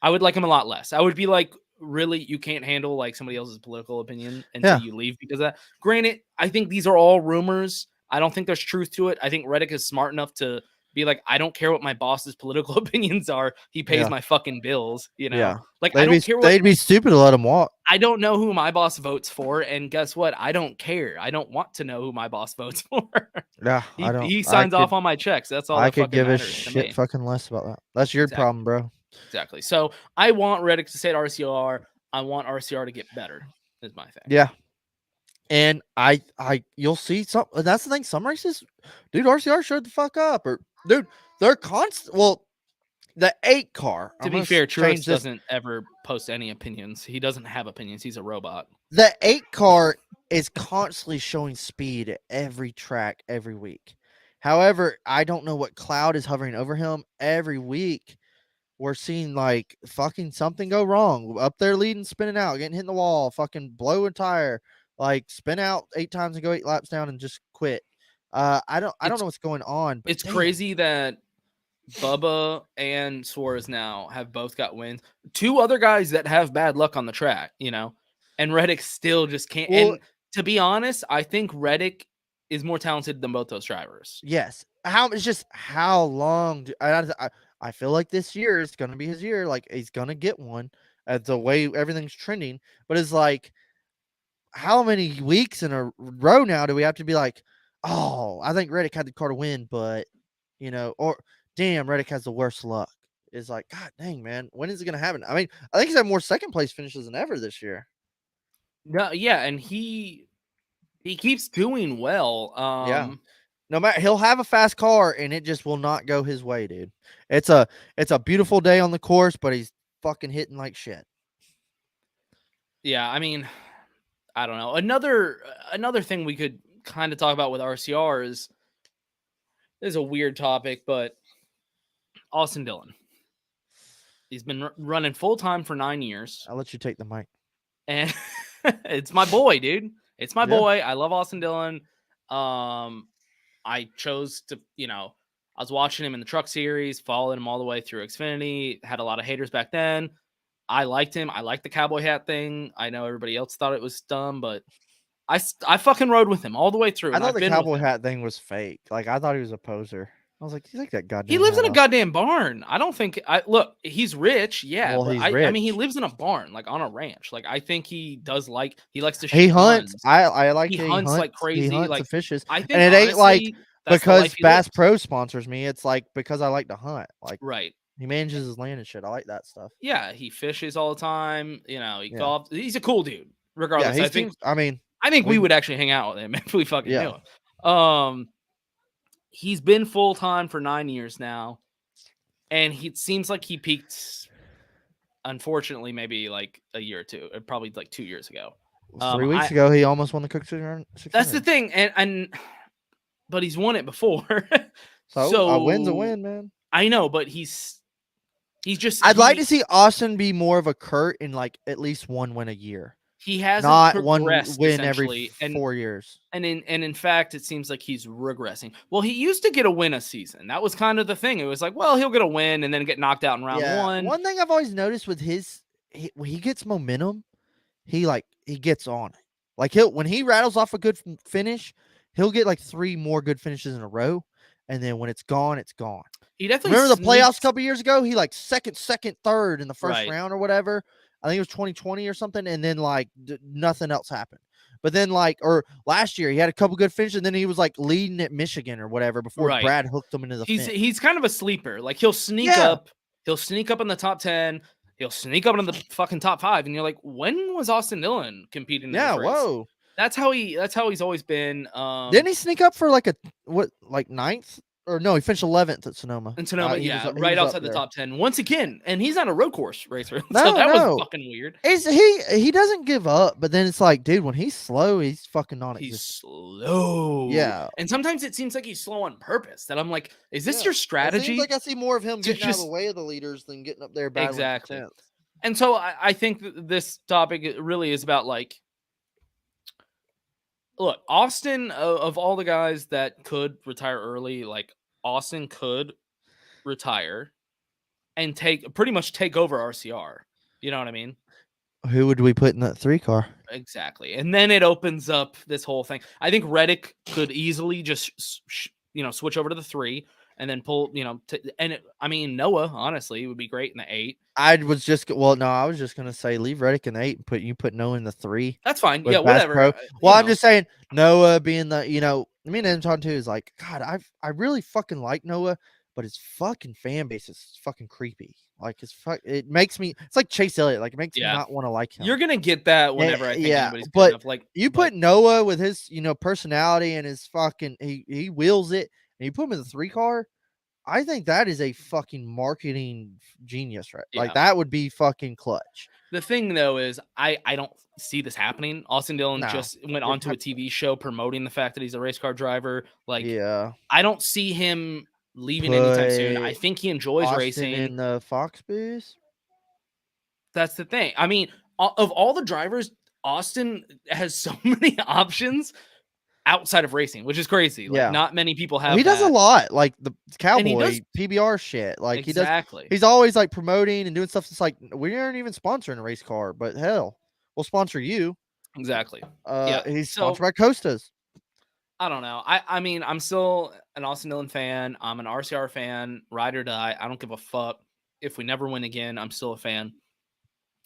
I would like him a lot less. I would be like, really, you can't handle like somebody else's political opinion until you leave because of that. Granted, I think these are all rumors. I don't think there's truth to it. I think Reddick is smart enough to be like, I don't care what my boss's political opinions are. He pays my fucking bills, you know? Yeah. Like, They'd I don't care what... They'd be stupid to let him walk. I don't know who my boss votes for, and guess what? I don't care. I don't want to know who my boss votes for. Yeah, I don't. He signs off on my checks. That's all I that could fucking give a matters to me. shit fucking less about that. That's your problem, bro. Exactly. So I want Reddick to stay at RCR. I want RCR to get better, is my thing. Yeah. And you'll see some. That's the thing. Some races, dude, RCR showed the fuck up. Or dude, they're constant. Well, the 8 car. To be fair, Truex doesn't ever post any opinions. He doesn't have opinions. He's a robot. The 8 car is constantly showing speed at every track every week. However, I don't know what cloud is hovering over him. Every week, we're seeing like fucking something go wrong. Up there leading, spinning out, getting hit in the wall, fucking blow a tire, like spin out 8 times and go 8 laps down and just quit. I don't know what's going on. But it's crazy that Bubba and Suarez now have both got wins. 2 other guys that have bad luck on the track, you know, and Reddick still just can't. Well, and to be honest, I think Reddick is more talented than both those drivers. Yes. How long? I feel like this year is going to be his year. Like he's going to get one at the way everything's trending. But it's like, how many weeks in a row now do we have to be like, oh, I think Reddick had the car to win, but you know, or damn, Reddick has the worst luck. It's like, God dang, man, when is it going to happen? I mean, I think he's had more second place finishes than ever this year. No, yeah, and he keeps doing well. Yeah. No matter, he'll have a fast car and it just will not go his way, dude. It's a beautiful day on the course, but he's fucking hitting like shit. Yeah, I mean, I don't know. Another thing we could kind of talk about with RCR is a weird topic, but Austin Dillon. He's been running full time for 9 years. I'll let you take the mic. And it's my boy, dude. It's my boy. I love Austin Dillon. I chose to, you know, I was watching him in the Truck Series, followed him all the way through Xfinity, had a lot of haters back then. I liked him. I liked the cowboy hat thing. I know everybody else thought it was dumb, but I fucking rode with him all the way through. I thought the cowboy hat thing was fake. Like, I thought he was a poser. I was like, he's like that goddamn. He lives in a goddamn barn. I don't think look, he's rich. Yeah. Well, he's rich. I mean, he lives in a barn, like on a ranch. Like, I think he likes to shoot. He hunts. guns. I like he hunts like crazy. He hunts like the fishes. I think, and it ain't like because Bass lives. Pro sponsors me. It's like because I like to hunt. Like, right. He manages his land and shit. I like that stuff. Yeah, he fishes all the time. You know, he golfs. He's a cool dude. Regardless, I think we would actually hang out with him if we fucking knew him. He's been full time for 9 years now, and it seems like he peaked. Unfortunately, maybe like a year or two, probably like 2 years ago. 3 weeks ago, he almost won the Cook 600. That's the thing, but he's won it before. so a win's a win, man. I know, but he's just. I'd like to see Austin be more of a Kurt in like at least one win a year. He hasn't not one win every 4 years. And in fact, it seems like he's regressing. Well, he used to get a win a season. That was kind of the thing. It was like, well, he'll get a win and then get knocked out in round one. One thing I've always noticed with when he gets momentum, he gets on it. Like when he rattles off a good finish, he'll get like 3 more good finishes in a row. And then when it's gone, it's gone. He definitely remember the playoffs a couple years ago. He like second, third in the first right. round or whatever. I think it was 2020 or something, and then like nothing else happened. But then or last year he had a couple good finishes, and then he was like leading at Michigan or whatever before right. Brad hooked him into the finish. He's kind of a sleeper. Like he'll sneak up in the top 10. He'll sneak up into the fucking top 5, and you're like, when was Austin Dillon competing in Yeah, this race? whoa. That's how he's always been. Didn't he sneak up for like ninth? Or no, he finished 11th at Sonoma. In Sonoma, He yeah, was, right up outside the there. top 10 once again, and he's not a road course racer, so No, that no. was fucking weird. He doesn't give up, but then it's like, dude, when he's slow, he's fucking non-existent. He's slow. Yeah. And sometimes it seems like he's slow on purpose. That I'm like, is this Yeah. your It strategy? seems like I see more of him getting out of just- the way of the leaders than getting up there battling for Exactly. 10th. And so I think that this topic really is about like, look, Austin, of all the guys that could retire early, like Austin could retire and pretty much take over RCR. You know what I mean? Who would we put in that 3 car? Exactly. And then it opens up this whole thing. I think Reddick could easily just, switch over to the 3 and then pull, Noah, honestly, would be great in the 8. I was just gonna say leave Reddick in the 8 and put Noah in the 3. That's fine. with Yeah, Bass whatever. Pro. Well, I'm just saying Noah being the, me and him talking too is like, God, I really fucking like Noah, but his fucking fan base is fucking creepy. Like it makes me, it's like Chase Elliott. Like it makes me not want to like him. You're gonna get that whenever I think anybody's good but enough. Like put Noah with his, personality and his fucking, he wheels it, and you put him in the 3 car. I think that is a fucking marketing genius, right? Like that would be fucking clutch. The thing though is I don't see this happening. Austin Dillon just went onto a TV show promoting the fact that he's a race car driver. Like, I don't see him leaving anytime soon. I think he enjoys Austin racing in the Fox booth. That's the thing. I mean, of all the drivers, Austin has so many options outside of racing, which is crazy. Like, not many people have. He does a lot, like the Cowboy PBR shit. Like exactly. He's always like promoting and doing stuff that's like, we aren't even sponsoring a race car, but hell, we'll sponsor you. Exactly. He's sponsored by Costas. I don't know. I mean, I'm still an Austin Dillon fan. I'm an RCR fan, ride or die. I don't give a fuck. If we never win again, I'm still a fan.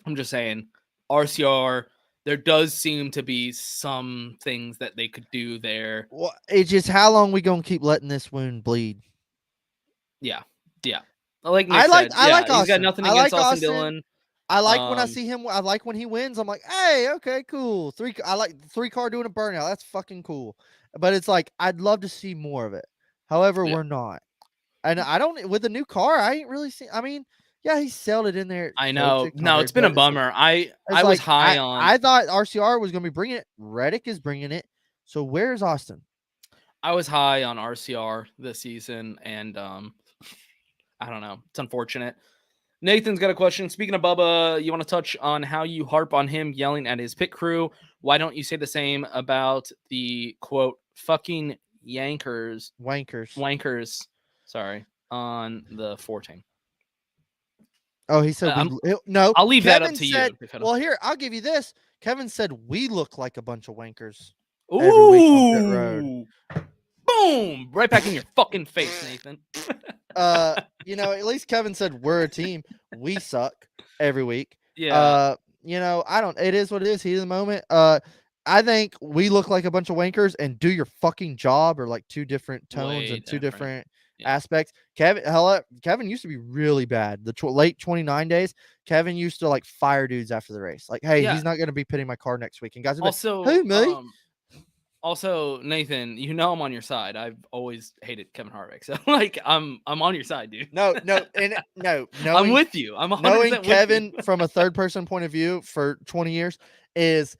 I'm just saying, RCR, there does seem to be some things that they could do there. Well, it's just how long we gonna keep letting this wound bleed? Yeah. Like Nick I like Austin. He's got nothing against Austin Dillon. I like when I see him. I like when he wins. I'm like, hey, okay, cool. I like 3 car doing a burnout. That's fucking cool. But it's like, I'd love to see more of it. However, we're not. And I don't, with the new car, I ain't really seen. I mean, yeah, he sailed it in there. I know. No, it's been a bummer. I was high on. I thought RCR was going to be bringing it. Reddick is bringing it. So where's Austin? I was high on RCR this season, and I don't know. It's unfortunate. Nathan's got a question. Speaking of Bubba, you want to touch on how you harp on him yelling at his pit crew? Why don't you say the same about the quote fucking wankers? Sorry, on the 14. Oh, he said no. I'll leave Kevin that up to said, you. Well, here, I'll give you this. Kevin said we look like a bunch of wankers. Ooh, every week on pit road. Boom! Right back in your fucking face, Nathan. At least Kevin said we're a team. We suck every week. Yeah. I don't. It is what it is. Heat of the moment. I think we look like a bunch of wankers, and do your fucking job are like 2 different tones and 2 different aspects. Kevin used to be really bad. The late 29 days, Kevin used to like fire dudes after the race. Like, hey, he's not going to be pitting my car next week. And guys, also, like, who, me? Also, Nathan, I'm on your side. I've always hated Kevin Harvick, so like I'm on your side, dude. No. I'm with you. I'm 100% knowing with Kevin you. from a third person point of view for 20 years is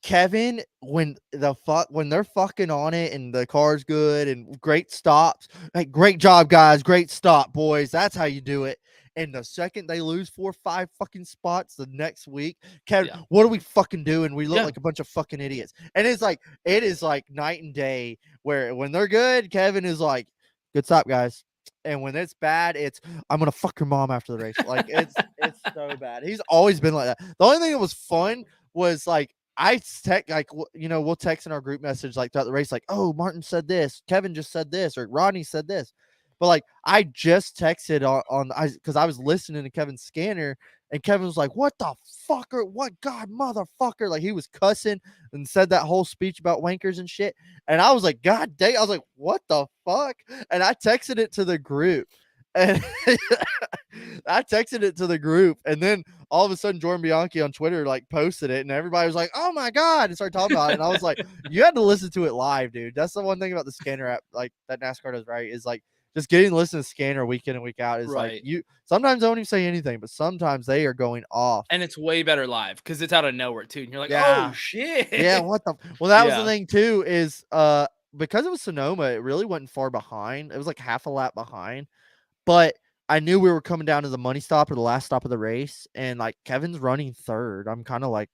Kevin when they're fucking on it and the car's good and great stops. Hey, great job, guys. Great stop, boys. That's how you do it. And the second they lose 4 or 5 fucking spots the next week, Kevin, what do we fucking do? And we look like a bunch of fucking idiots. And it is like night and day, where when they're good, Kevin is like, good stop, guys. And when it's bad, it's I'm gonna fuck your mom after the race. Like it's so bad. He's always been like that. The only thing that was fun was like we'll text in our group message like throughout the race, like, oh, Martin said this, Kevin just said this, or Rodney said this. But like I just texted because I was listening to Kevin's scanner, and Kevin was like, what the fucker? What God motherfucker? Like he was cussing and said that whole speech about wankers and shit. And I was like, God dang, I was like, what the fuck? And I texted it to the group. And I texted it to the group, and then all of a sudden Jordan Bianchi on Twitter like posted it, and everybody was like, "Oh my god!" and started talking about it. And I was like, "You had to listen to it live, dude." That's the one thing about the Scanner app, like that NASCAR does right, is like just getting to listen to Scanner week in and week out is like Right. you. Sometimes don't even say anything, but sometimes they are going off. And it's way better live because it's out of nowhere too. And you're like, Yeah. oh shit. Yeah, what the? Well, that was the Yeah. thing too. Is because it was Sonoma, it really wasn't far behind. It was like half a lap behind, but I knew we were coming down to the money stop or the last stop of the race, and like Kevin's running third. I'm kind of like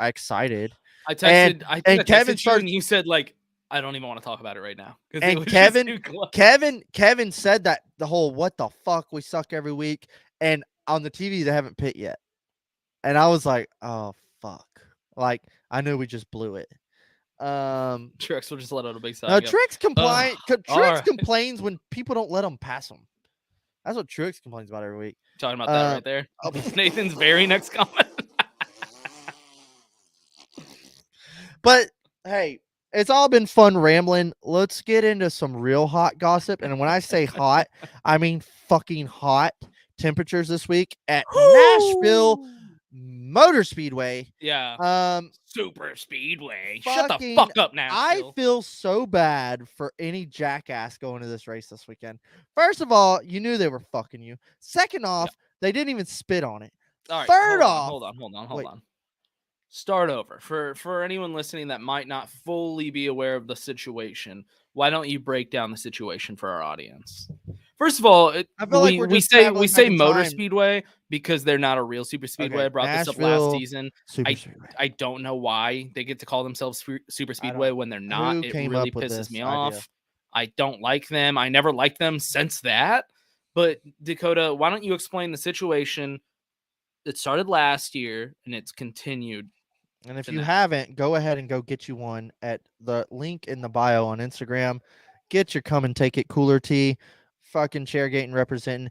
excited. I think I and texted Kevin you starts and you said like, I don't even want to talk about it right now because it and was just too close. Kevin said that the whole what the fuck, we suck every week, and on the TV they haven't pit yet, and I was like, oh fuck, like I knew we just blew it. Trix will just let out a big sigh. No, and go, Trix all right. complains when people don't let him pass him. That's what Trix complains about every week. Talking about that right there. Nathan's very next comment. But hey, it's all been fun rambling. Let's get into some real hot gossip. And when I say hot, I mean fucking hot temperatures this week at Nashville Motor Speedway. Yeah. Super Speedway. Shut the fucking- fuck up, I Nashville. feel so bad for any jackass going to this race this weekend. First of all, you knew they were fucking you. Second off, they didn't even spit on it. All right. Third hold off, on. wait. Start over. For anyone listening that might not fully be aware of the situation, why don't you break down the situation for our audience? First of all, I feel like we're we just say traveling back in Motor time. Speedway because they're not a real super speedway. Okay, I brought this up Nashville last season. Super Speedway. I don't know why they get to call themselves super speedway when they're not. Who It came really up with pisses this me idea? off. I don't like them. I never liked them since that. But Dakota, why don't you explain the situation? It started last year and it's continued. And if to you now. haven't, go ahead and go get you one at the link in the bio on Instagram. Get your come and take it cooler tee. Fucking Chairgatin representing.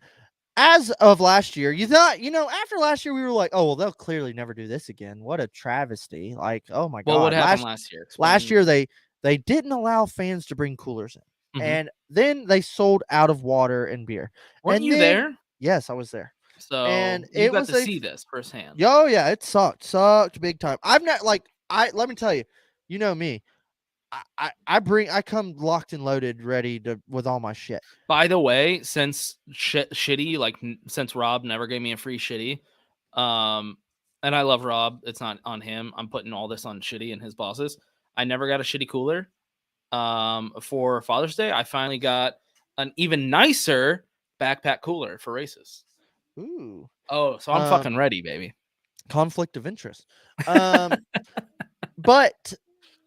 As of last year, you thought, after last year, we were like, oh, well, they'll clearly never do this again. What a travesty. Like, oh my Well, God. what happened last year? Last year, they didn't allow fans to bring coolers in. Mhm. And then they sold out of water and beer. Weren't and you then, there? Yes, I was there. So And you it got was to see this firsthand. Oh yeah, it sucked big time. I've not let me tell you, you know me. I come locked and loaded, ready to with all my shit. By the way, since shitty, like since Rob never gave me a free shitty, and I love Rob, it's not on him. I'm putting all this on shitty and his bosses. I never got a shitty cooler. For Father's Day, I finally got an even nicer backpack cooler for races. Ooh. Oh, so I'm fucking ready, baby. Conflict of interest. But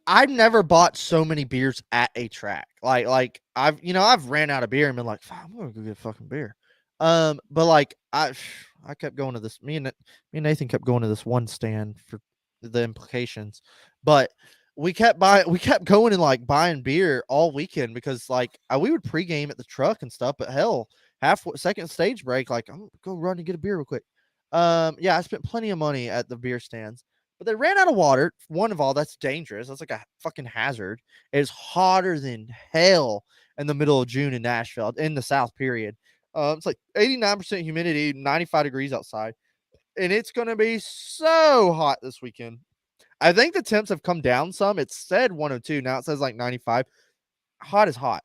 I've never bought so many beers at a track. Like I've ran out of beer and been like, I'm gonna go get fucking beer. But like I kept going to this. Me and Nathan kept going to this one stand for the implications, but we kept going and like buying beer all weekend because like we would pregame at the truck and stuff. But hell, second stage break, like I'm gonna go run and get a beer real quick. Yeah, I spent plenty of money at the beer stands. But they ran out of water. One of all, that's dangerous. That's like a fucking hazard. It's hotter than hell in the middle of June in Nashville, in the South, period. It's like 89% humidity, 95 degrees outside. And it's going to be so hot this weekend. I think the temps have come down some. It said 102. Now it says like 95. Hot is hot.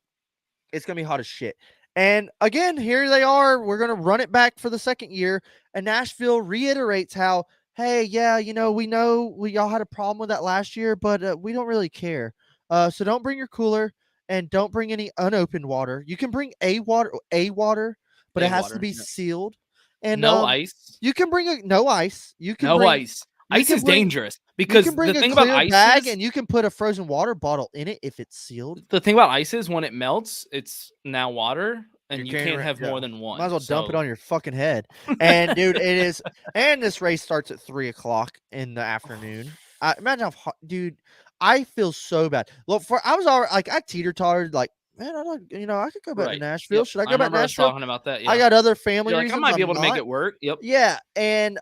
It's going to be hot as shit. And again, here they are. We're going to run it back for the second year. And Nashville reiterates how, hey, yeah, we know y'all had a problem with that last year, but we don't really care. So don't bring your cooler and don't bring any unopened water. You can bring a water, but it has to be sealed. And no ice. You can bring no ice. You can no bring, ice. Ice is dangerous because you can bring the a thing clear about ice bag is, and you can put a frozen water bottle in it if it's sealed. The thing about ice is when it melts, it's now water. And you can't have more than one. Might as well dump it on your fucking head. And dude, it is. And this race starts at 3:00 in the afternoon. Imagine how hot, dude. I feel so bad. Look, I was already like I teeter-tottered. Like, man, I could go back to Nashville. Yep. Should I go back to Nashville? Talking about that. Yeah. I got other family You're reasons. Like, I might be able to make it work. Yep. Yeah, and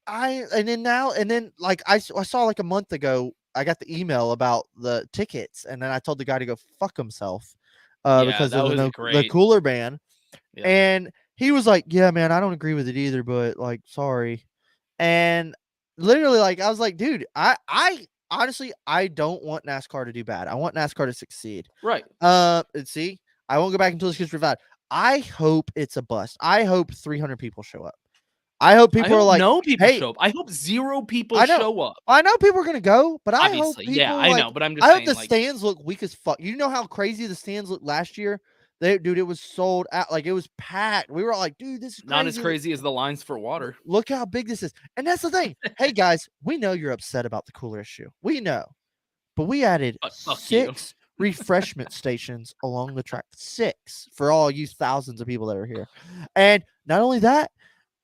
then like I saw like a month ago, I got the email about the tickets, and then I told the guy to go fuck himself. Because of the cooler ban. Yeah. And he was like, "Yeah, man, I don't agree with it either, but like, sorry." And literally, like, I was like, "Dude, I honestly, I don't want NASCAR to do bad. I want NASCAR to succeed." Right. And see, I won't go back until this gets revived. I hope it's a bust. I hope 300 people show up. I hope I people are hope like, no people "Hey, show up. I hope 0 people I know, show up. I know people are gonna go, but I hope Obviously, yeah, people I like, know, but I'm I just hope saying, the like, stands look weak as fuck. You know how crazy the stands looked last year? Dude, it was sold out. Like, it was packed. We were all like, "Dude, this is not as crazy. crazy as the lines for water. Look how big this is." And that's the thing. Hey guys, we know you're upset about the cooler issue. We know. But we added But fuck you. 6 refreshment stations along the track. 6 for all you thousands of people that are here. And not only that,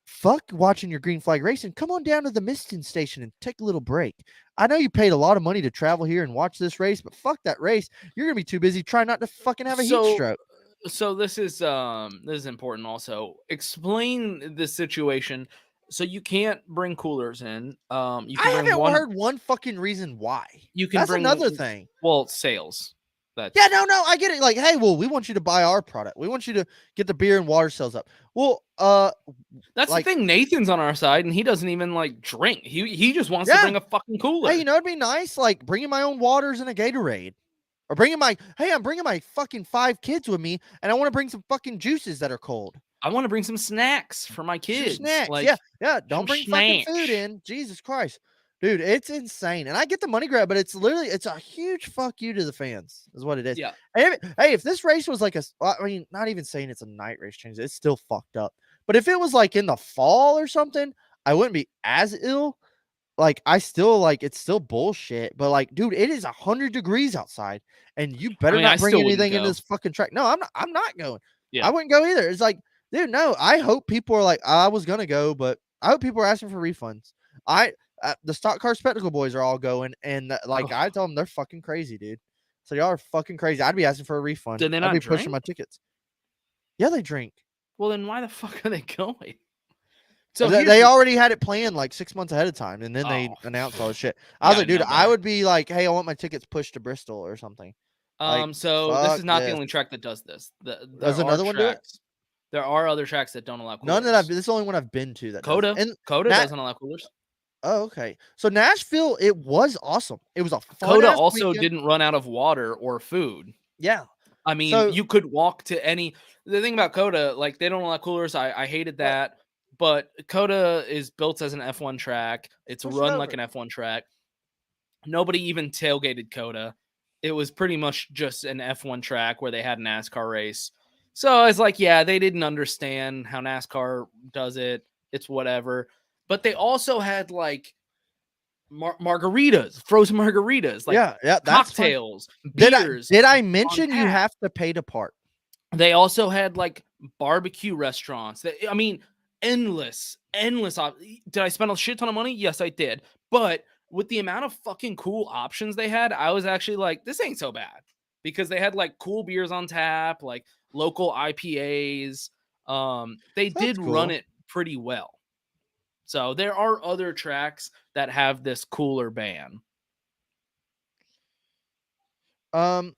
fuck watching your green flag racing. Come on down to the Miston station and take a little break. I know you paid a lot of money to travel here and watch this race, but fuck that race. You're gonna be too busy trying not to fucking have a heat stroke. So this is important also. Explain the situation. So you can't bring coolers in. You I can bring haven't one. heard one fucking reason why. You can That's bring another thing. well, sales. That's Yeah, no, I get it. Like, hey, well, we want you to buy our product. We want you to get the beer and water sales up. Well, that's like, the thing. Nathan's on our side, and he doesn't even like drink. He just wants to yeah. bring a fucking cooler. Hey, you know, it'd be nice, like bringing my own waters and a Gatorade, or I'm bringing my fucking 5 kids with me, and I want to bring some fucking juices that are cold. I want to bring some snacks for my Some kids. snacks, Like, yeah. Don't some bring fucking snacks. food in. Jesus Christ, dude, it's insane. And I get the money grab, but it's a huge fuck you to the fans, is what it is. Yeah. Hey, if this race was like I mean, not even saying it's a night race change, it's still fucked up. But if it was like in the fall or something, I wouldn't be as ill. Like, I still like, it's still bullshit, but like, dude, it is 100 degrees outside, and you better I not bring still wouldn't anything into go. this fucking track. No, I'm not going. Yeah. I wouldn't go either. It's like, dude, no. I hope people are like, I was gonna go, but I hope people are asking for refunds. The stock car spectacle boys are all going, and like, I tell them they're fucking crazy, dude. So y'all are fucking crazy. I'd be asking for a refund. Did they I'd not be pushing drink? my tickets. Yeah, they drink. Well, then why the fuck are they going? So They already had it planned like 6 months ahead of time, and then they Oh, announced all this shit. I was yeah, like, dude, no I better. would be like, hey, I want my tickets pushed to Bristol or something. Like, So this fuck is not the this. only track that does this. Does another one do it? There are other tracks that don't allow coolers. None that this is the only one I've been to that does. And Coda doesn't allow coolers. oh, okay. So Nashville, it was awesome. It was a fun Coda also weekend. didn't run out of water or food. Yeah. I mean, So- you could walk to any. The thing about Coda, like, they don't allow coolers. I hated that. But Coda is built as an F1 track. It's Push it run like over. an F1 track. Nobody even tailgated Coda. It was pretty much just an F1 track where they had a NASCAR race. So it's like, yeah, they didn't understand how NASCAR does it. It's whatever. But they also had like margaritas, frozen margaritas, like yeah, that's fun. cocktails, Did beers. I mention you have to pay to park? They also had like barbecue restaurants. I mean, endless. Did I spend a shit ton of money? Yes, I did. But with the amount of fucking cool options they had, I was actually like, this ain't so bad, because they had like cool beers on tap, like local IPAs. They did run it pretty well. So there are other tracks that have this cooler ban. But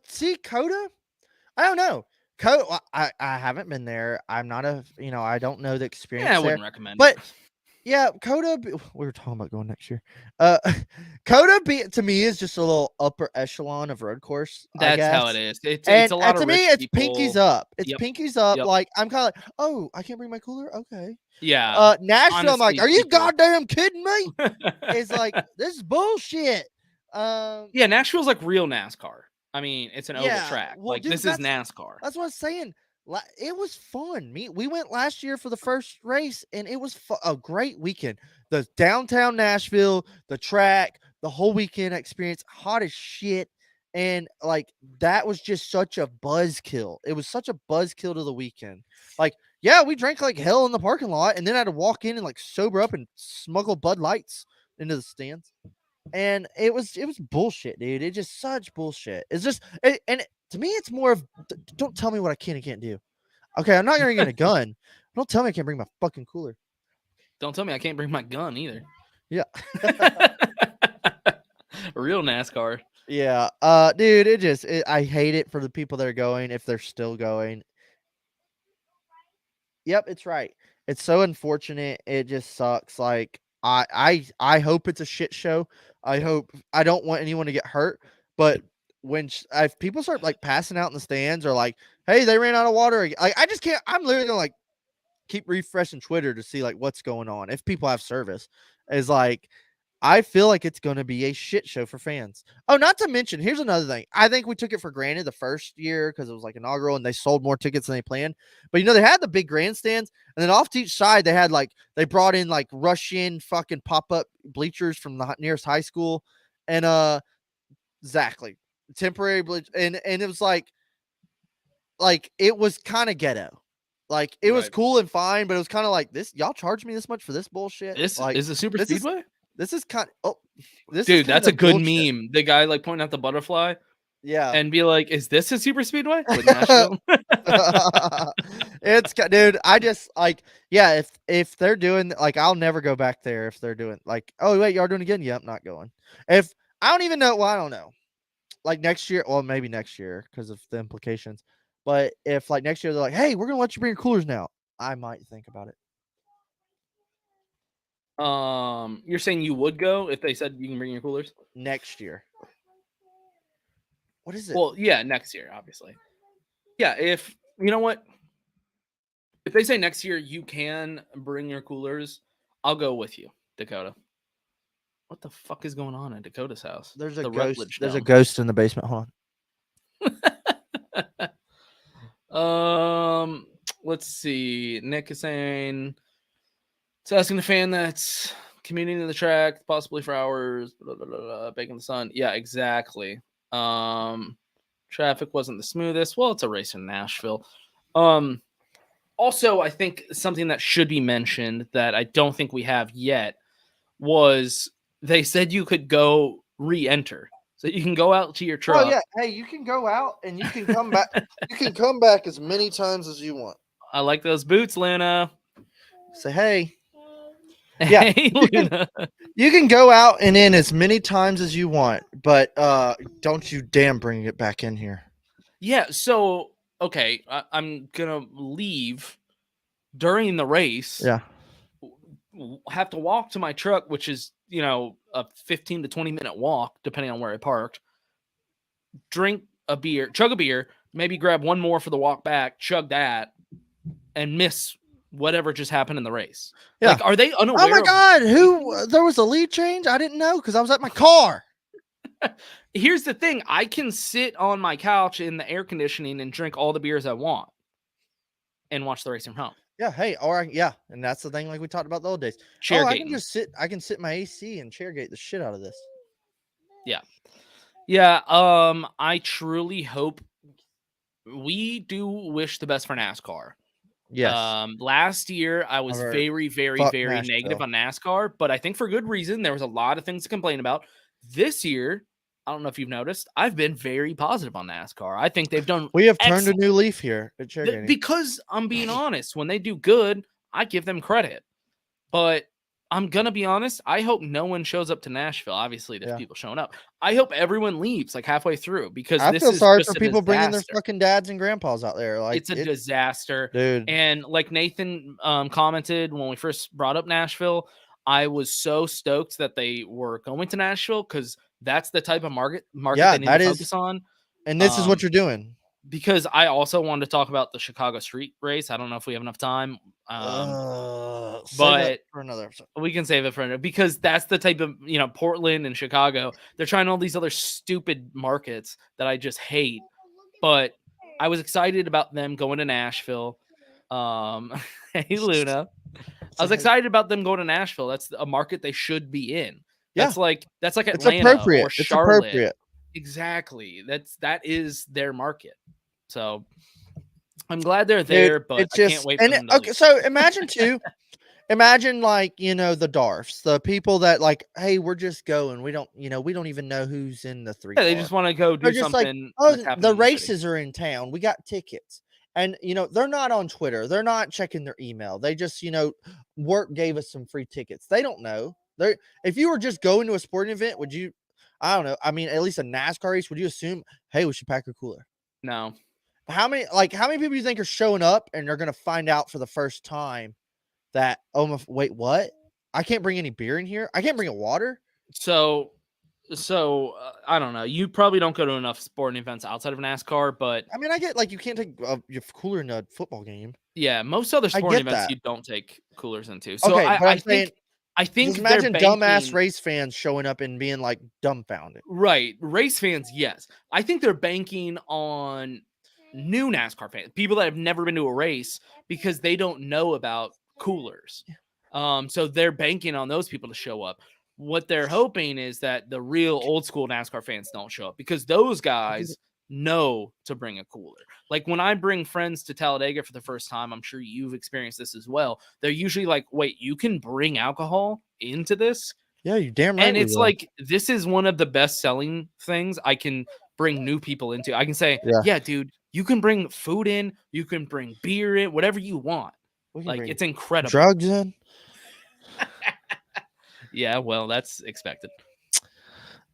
see, Coda, I don't know. I haven't been there. I'm not I don't know the experience. Yeah, I wouldn't recommend it. But yeah, Coda, we were talking about going next year. Coda to me is just a little upper echelon of road course. That's how it is. It's a lot of to me, it's pinkies up. It's pinkies up. Yep. Like, I'm kind of like, oh, I can't bring my cooler. Okay. Yeah. Nashville, honestly, I'm like, are you goddamn kidding me? It's like, this is bullshit. Yeah, Nashville's like real NASCAR. I mean, it's an oval track. Well, like, dude, this is NASCAR. That's what I'm saying. It was fun. We went last year for the first race, and it was a great weekend. The downtown Nashville, the track, the whole weekend experience, hot as shit. And like, that was just such a buzzkill. It was such a buzzkill to the weekend. Like, yeah, we drank like hell in the parking lot, and then I had to walk in and like sober up and smuggle Bud Lights into the stands. And it was bullshit, dude. It's just such bullshit. It's just, to me, it's more of, don't tell me what I can and can't do. Okay, I'm not gonna get a gun. Don't tell me I can't bring my fucking cooler. Don't tell me I can't bring my gun either. Yeah. Real NASCAR. Yeah. Dude, I hate it for the people that are going if they're still going. Yep, it's right. It's so unfortunate. It just sucks. Like I hope it's a shit show. I don't want anyone to get hurt, but if people start like passing out in the stands or like, hey, they ran out of water, like I just can't. I'm literally gonna like keep refreshing Twitter to see like what's going on. If people have service, is like I feel like it's going to be a shit show for fans. Oh, not to mention, here's another thing. I think we took it for granted the first year because it was like inaugural and they sold more tickets than they planned. But they had the big grandstands, and then off to each side they brought in like Russian fucking pop up bleachers from the nearest high school, and exactly temporary bleach, and it was like it was kind of ghetto. Like it was Right. cool and fine, but it was kind of like this. Y'all charge me this much for this bullshit. This Like is the super this is speedway. this is kind of Dude, that's a good meme. The guy like pointing out the butterfly Yeah. and be like, "Is this a super speedway with Nashville?" Dude, I just like, yeah, if they're doing like, I'll never go back there if they're doing like, oh wait, y'all doing it again? Yeah, I'm not going. If I don't even know, well, I don't know. Like next year, well, maybe next year because of the implications. But if like next year they're like, hey, we're gonna let you bring your coolers now, I might think about it. You're saying you would go if they said you can bring your coolers? Next year. What is it? Well, yeah, next year, obviously. Yeah, if you know what, if they say next year you can bring your coolers, I'll go with you, Dakota. What the fuck is going on at Dakota's house? There's a The ghost. Rutledge There's a Dome. ghost in the basement. Hold on. Let's see. Nick is saying it's asking the fan that's commuting to the track, possibly for hours, blah, blah, blah, blah, baking in the sun. Yeah, exactly. Traffic wasn't the smoothest. Well, it's a race in Nashville. Also, I think something that should be mentioned that I don't think we have yet was they said you could go re-enter. So you can go out to your truck. Oh yeah, hey, you can go out and you can come back. You can come back as many times as you want. I like those boots, Luna. Say hey. Yeah, Hey, Luna. You can go out and in as many times as you want, but don't you damn bring it back in here. Yeah, so okay, I'm gonna leave during the race. Yeah, have to walk to my truck, which is a 15 to 20-minute walk, depending on where I parked. Drink a beer, chug a beer, maybe grab one more for the walk back, chug that, and miss whatever just happened in the race. Yeah. Like, are they unaware? Oh my God, there was a lead change? I didn't know because I was at my car. Here's the thing. I can sit on my couch in the air conditioning and drink all the beers I want and watch the race from home. Yeah, hey, and that's the thing like we talked about the old days. Chairgating. I can sit in my AC and chairgate the shit out of this. Yeah. Yeah, I truly hope we do wish the best for NASCAR. Yes. Last year I was very, very, very negative on NASCAR, but I think for good reason. There was a lot of things to complain about. This year, I don't know if you've noticed, I've been very positive on NASCAR. I think they've done. We have turned a new leaf here at Chairgating. Because I'm being honest, when they do good, I give them credit. But I'm gonna be honest. I hope no one shows up to Nashville. Obviously, there's people showing up. I hope everyone leaves like halfway through because I this feel is sorry just for people bringing their fucking dads and grandpas out there. Like it's a disaster, dude. And like Nathan commented when we first brought up Nashville, I was so stoked that they were going to Nashville because that's the type of market they need to focus on. And this is what you're doing. Because I also wanted to talk about the Chicago street race. I don't know if we have enough time. But for another episode. We can save it for another because that's the type of, Portland and Chicago. They're trying all these other stupid markets that I just hate. But I was excited about them going to Nashville. Hey, Luna. I was excited about them going to Nashville. That's a market they should be in. That's like Atlanta or Charlotte. It's appropriate. Exactly. That is their market. So I'm glad they're there, but I can't wait for them to leave. So imagine like, the DARFs, the people that like, hey, we're just going. We don't even know who's in the 3 car. They just want to go do something. Like, the races are in town. We got tickets. And, they're not on Twitter. They're not checking their email. They just, work gave us some free tickets. They don't know. If you were just going to a sporting event, I don't know. I mean, at least a NASCAR race, would you assume, hey, we should pack a cooler? No. How many people do you think are showing up and they're gonna find out for the first time that wait, what? I can't bring any beer in here. I can't bring a water. So I don't know. You probably don't go to enough sporting events outside of NASCAR, but I mean, I get you can't take your cooler in a football game. yeah, most other I sporting get events that. you don't take coolers into. So Okay, but I'm saying, I think just they're imagine dumbass banking, race fans showing up and being like dumbfounded. right? Race fans, yes. I think they're banking on new NASCAR fans, people that have never been to a race because they don't know about coolers. So they're banking on those people to show up. What they're hoping is that the real old school NASCAR fans don't show up because those guys know to bring a cooler. Like when I bring friends to Talladega for the first time, I'm sure you've experienced this as well. They're usually like, wait, you can bring alcohol into this? Yeah, you damn right. And it's like, this is one of the best selling things I can bring new people into. I can say, yeah, dude, you can bring food in, you can bring beer in, whatever you want. Like, it's incredible. Drugs in. Yeah, well, that's expected.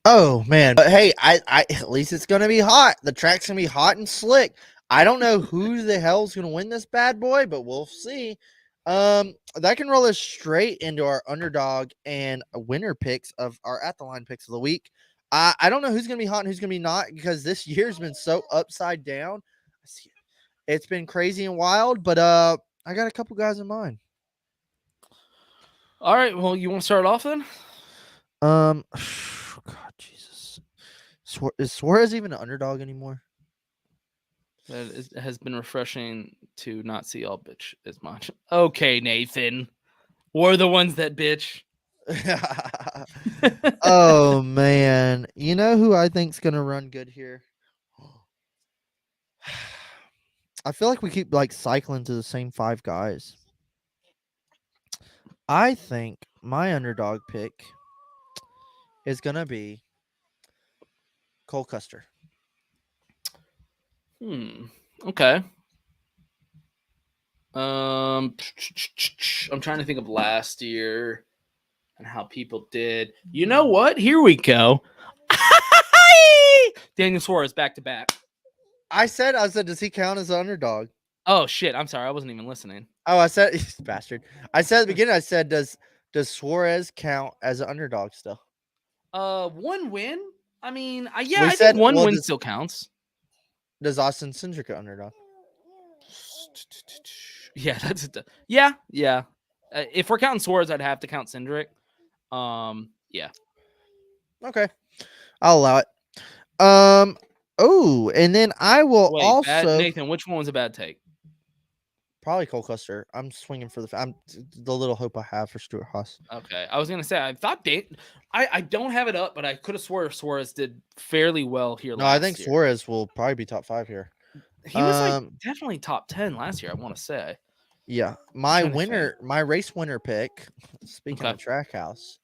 Oh man, but hey, I at least it's gonna be hot. The track's gonna be hot and slick. I don't know who the hell's gonna win this bad boy, but we'll see. That can roll us straight into our underdog and winner picks of our at the line picks of the week. I don't know who's gonna be hot and who's gonna be not because this year's been so upside down. It's been crazy and wild, but I got a couple guys in mind. All right, well, you want to start off then? God, Jesus, is Suarez even an underdog anymore? That has been refreshing to not see all bitch as much. Okay, Nathan, we're the ones that bitch. Oh man, you know who I think's gonna run good here? I feel like we keep cycling to the same 5 guys. I think my underdog pick is gonna be Cole Custer. Okay. I'm trying to think of last year and how people did. You know what? Here we go. Daniel Suarez back to back. I said, does he count as an underdog? Oh shit! I'm sorry, I wasn't even listening. Oh, I said, bastard. I said at the beginning. I said, does Suarez count as an underdog still? One win. I mean, I said, think one win still counts. Does Austin Cindric an underdog? Yeah, yeah. If we're counting Suarez, I'd have to count Cindric. Yeah. Okay, I'll allow it. Oh, and then I will also Nathan. Which one was a bad take? Probably Cole Custer. I'm swinging for the little hope I have for Stuart Haas. Okay, I was gonna say I thought I don't have it up, but I could have swore Suarez did fairly well here. No, I think Suarez will probably be top 5 here. He was definitely top 10 last year. I want to say. Yeah, my race winner pick. Speaking of Trackhouse,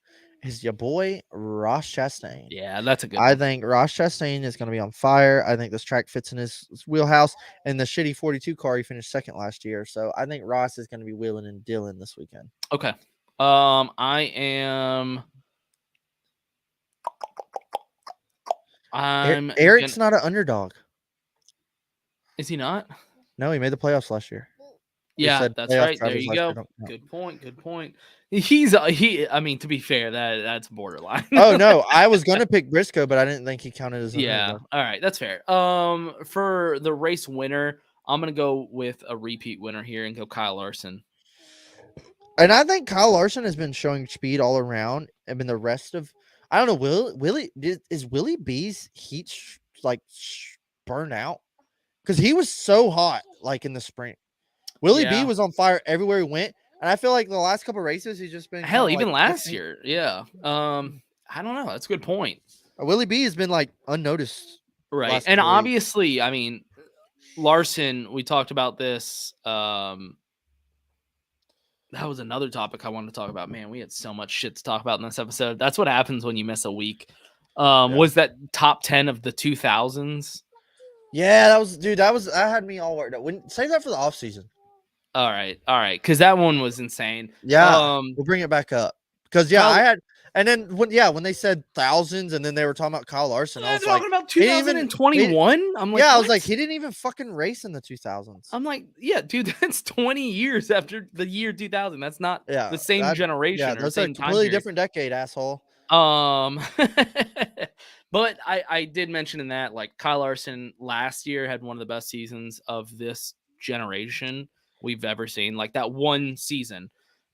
is your boy Ross Chastain. Yeah, that's a good I think Ross Chastain is going to be on fire. I think this track fits in his wheelhouse. And the shitty 42 car, he finished second last year. So I think Ross is going to be wheeling and dealing this weekend. Okay. I am. Eric's not an underdog. Is he not? No, he made the playoffs last year. Yeah, that's right. There you go. Good point. I mean, to be fair, that's borderline. Oh no, I was gonna pick Briscoe, but I didn't think he counted as underdog. All right, that's fair. For the race winner, I'm gonna go with a repeat winner here and go Kyle Larson. And I think Kyle Larson has been showing speed all around. I mean, the rest of I don't know. Is Willie B's heat burn out? Because he was so hot in the sprint. Willie B was on fire everywhere he went, and I feel like the last couple of races he's just been even last year. Yeah. I don't know. That's a good point. Willie B has been unnoticed, right? And obviously, I mean, Larson. We talked about this. That was another topic I wanted to talk about. Man, we had so much shit to talk about in this episode. That's what happens when you miss a week. Was that top 10 of the 2000s? Yeah, that had me all worked up. Save that for the off season. All right, because that one was insane. Yeah, we'll bring it back up because I And then when they said thousands, and then they were talking about Kyle Larson, I They're was like, talking about he didn't even- 2021. I'm like, yeah, I was what? like, he didn't even fucking race in the 2000s. I'm like, yeah, dude, that's 20 years after the year 2000. That's not Yeah, the same generation yeah, or that's a same time completely period. different decade, asshole. But I did mention in that, like, Kyle Larson last year had one of the best seasons of this generation we've ever seen, like that one season.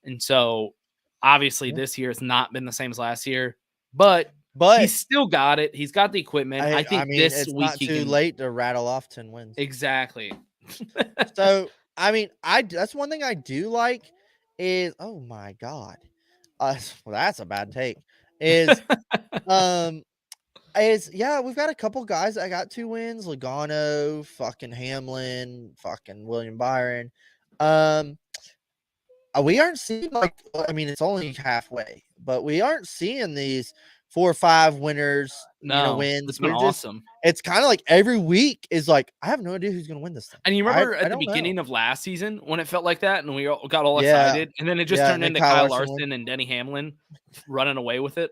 And so obviously Yeah. this year has not been the same as last year, but But he's still got it. He's got the equipment. I think I mean, this it's week not he too can late to rattle off 10 wins. exactly. So, I mean, that's one thing I do like is, oh my god, well, that's a bad take. Is yeah, we've got a couple guys that got 2 wins: Logano, fucking Hamlin, fucking William Byron. We aren't seeing I mean, it's only halfway, but we aren't seeing these 4 or 5 winners, No, wins. it's been We're just awesome. it's kind of like every week is like, I have no idea who's gonna win this thing. And you remember at the don't know. beginning of last season when it felt like that and we all got all Yeah. excited, and then it just Yeah, turned and then into Kyle Kyle Larson Larson and Denny Hamlin running away with it.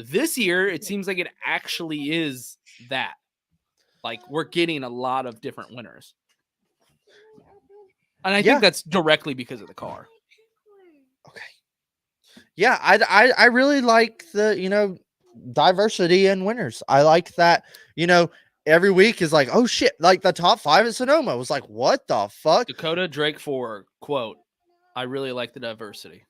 This year it seems like it actually is that. Like, we're getting a lot of different winners. And I Yeah. think that's directly because of the car. Okay. Yeah, I really like the diversity in winners. I like that every week is like, oh shit, like the top 5 at Sonoma was like, what the fuck? Dakota Drake 4, quote, I really like the diversity.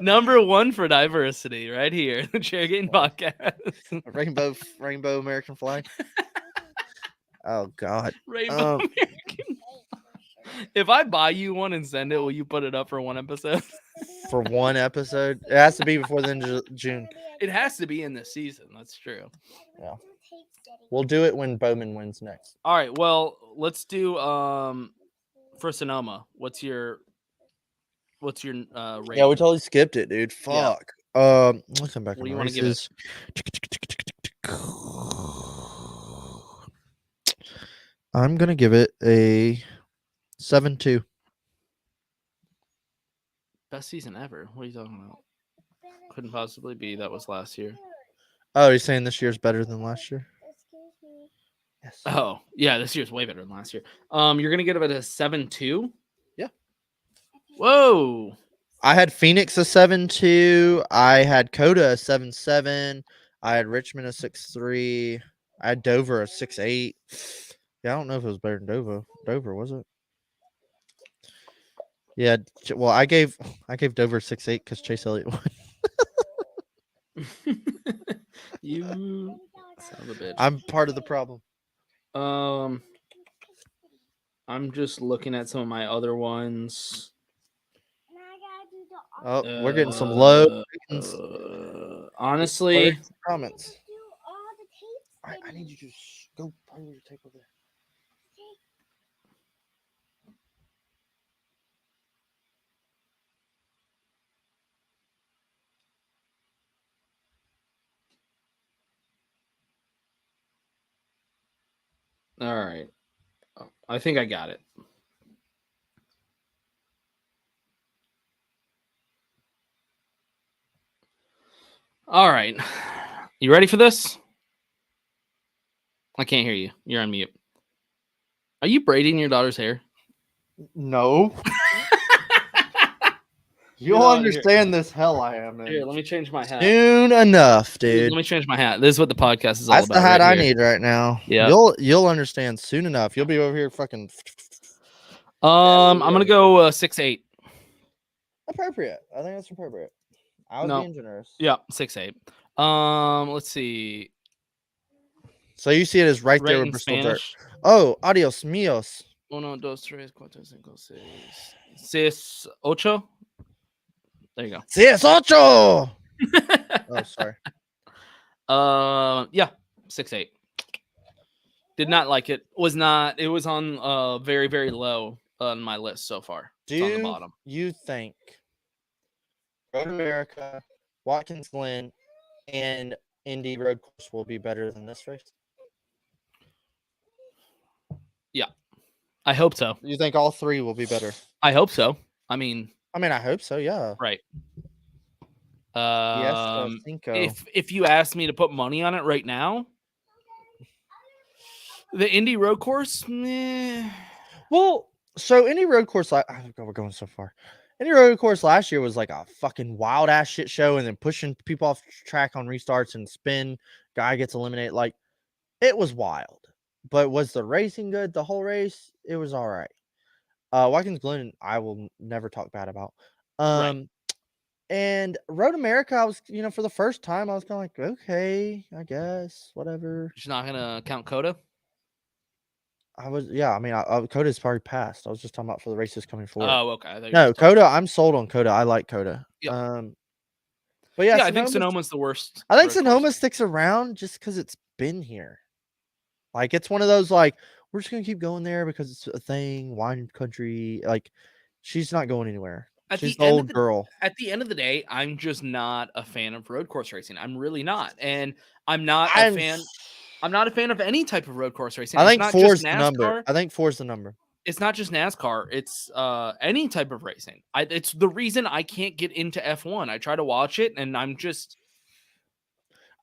Number 1 for diversity right here. The Chairgatin podcast. Rainbow American flag. Oh god. Rainbow American. If I buy you one and send it, will you put it up for one episode? For one episode, it has to be before the end of June. It has to be in this season. That's true. Yeah, we'll do it when Bowman wins next. All right. Well, let's do for Sonoma. What's your rating? Yeah, we totally skipped it, dude. Fuck. Yeah. Let's come back. What do you want to give it? I'm gonna give it a 7.2. Best season ever. What are you talking about? Couldn't possibly be. That was last year. Oh, you're saying this year's better than last year? Yes. Oh, yeah, this year's way better than last year. You're gonna give it a 7.2? Yeah. Whoa. I had Phoenix a 7.2. I had Coda a 7.7. I had Richmond a 6.3. I had Dover a 6.8. Yeah, I don't know if it was better than Dover, was it? Yeah, well, I gave Dover 6.8 because Chase Elliott won. You son of a bitch. I'm part of the problem. I'm just looking at some of my other ones. Oh, we're getting some low honestly, comments. I need you to go play with your tape over there. all right. I think I got it. All right. You ready for this? I can't hear you. You're on mute. Are you braiding your daughter's hair? No. You'll No, understand this hell I am in. Here, let me change my hat. Soon enough, dude. Let me change my hat. This is what the podcast is all That's about. the hat right I here. need right now. Yeah. You'll understand soon enough. You'll be over here fucking. I'm gonna go 6'8". Appropriate. I think that's appropriate. I was No. being generous. Yeah, 6'8". Let's see. So you see it as right there Rate with in Bristol Dirt. Spanish. Oh, adios míos. 1, 2, 3, 4, 5, 6, 8. There you go. Sí, es ocho. Oh, sorry. Yeah, 6'8". Did not like it. It was on very, very low on my list so far. It's on the bottom. You think Road America, Watkins Glen, and Indy Road Course will be better than this race? I hope so. You think all 3 will be better? I hope so. I mean, I hope so. Yeah. right. Yes, Cinco. If you asked me to put money on it right now, the Indy road course, meh. Well, so any road course, oh God, we're going so far. Any road course last year was like a fucking wild ass shit show, and then pushing people off track on restarts and spin. Guy gets eliminated. Like it was wild. But was the racing good? The whole race, it was all right. Watkins Glen, I will never talk bad about. Right. And Road America, I was, for the first time, I was kind of like, okay, I guess, whatever. Just not gonna count Coda. I was, yeah. I mean, Coda's probably passed. I was just talking about for the races coming forward. Oh, okay. I thought you were No, just talking- Coda. I'm sold on Coda. I like Coda. Yep. But yeah, I think Sonoma's the worst. I think road Sonoma course. sticks around just because it's been here. Like it's one of those like we're just gonna keep going there because it's a thing. Wine country. Like she's not going anywhere. She's the old girl. At the end of the day, I'm just not a fan of road course racing. I'm really not, and I'm not a fan. I'm not a fan of any type of road course racing. I think it's not 4's just the NASCAR. number. I think 4's the number. It's not just NASCAR. It's any type of racing. It's the reason I can't get into F1. I try to watch it, and I'm just.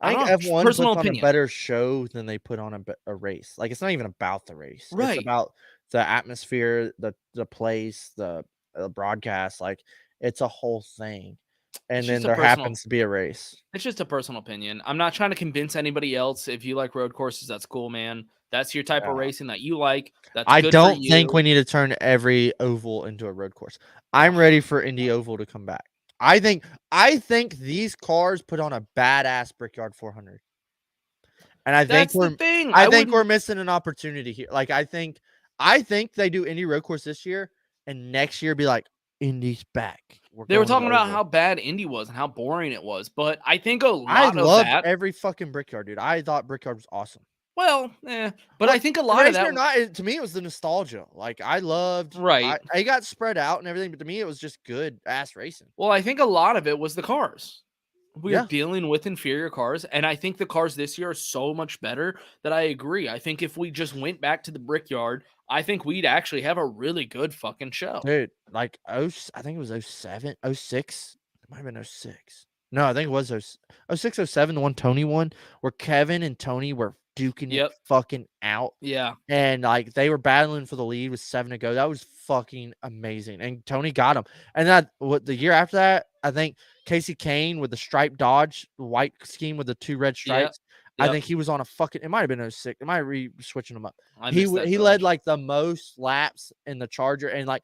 I think don't know, F1 puts personal on a opinion. better show than they put on a race. Like it's not even about the race. Right. It's about the atmosphere, the place, the broadcast. Like it's a whole thing. And It's then just a there personal- happens to be a race. It's just a personal opinion. I'm not trying to convince anybody else. If you like road courses, that's cool, man. That's your type of Yeah. racing that you like. That's I good don't for you. think we need to turn every oval into a road course. I'm ready for Indy Oval to come back. I think these cars put on a badass Brickyard 400. And I think That's the thing. I think we're missing an opportunity here. Like I think they do Indy road course this year, and next year be like Indy's back. They were going to talking about Oval. how bad Indy was and how boring it was, but I think a I lot of loved that. every fucking Brickyard, dude. I thought Brickyard was awesome. Well, but I think a lot of Racing that. or not, to me, it was the nostalgia. Like I loved, Right. I got spread out and everything, but to me, it was just good ass racing. Well, I think a lot of it was the cars. We're Yeah. dealing with inferior cars, and I think the cars this year are so much better that I agree. I think if we just went back to the Brickyard, I think we'd actually have a really good fucking show. Dude, like I think it was 07, 06. It might have been 06. No, I think it was 06, 07, the one Tony won, where Kevin and Tony were duking it fucking out. Yeah. And like they were battling for the lead with 7 to go. That was fucking amazing. And Tony got him. And the year after that, I think Casey Kane with the striped Dodge, the white scheme with the 2 red stripes. I think he was on a fucking. It might have been 06. It might have switching them up. He led like the most laps in the Charger, and like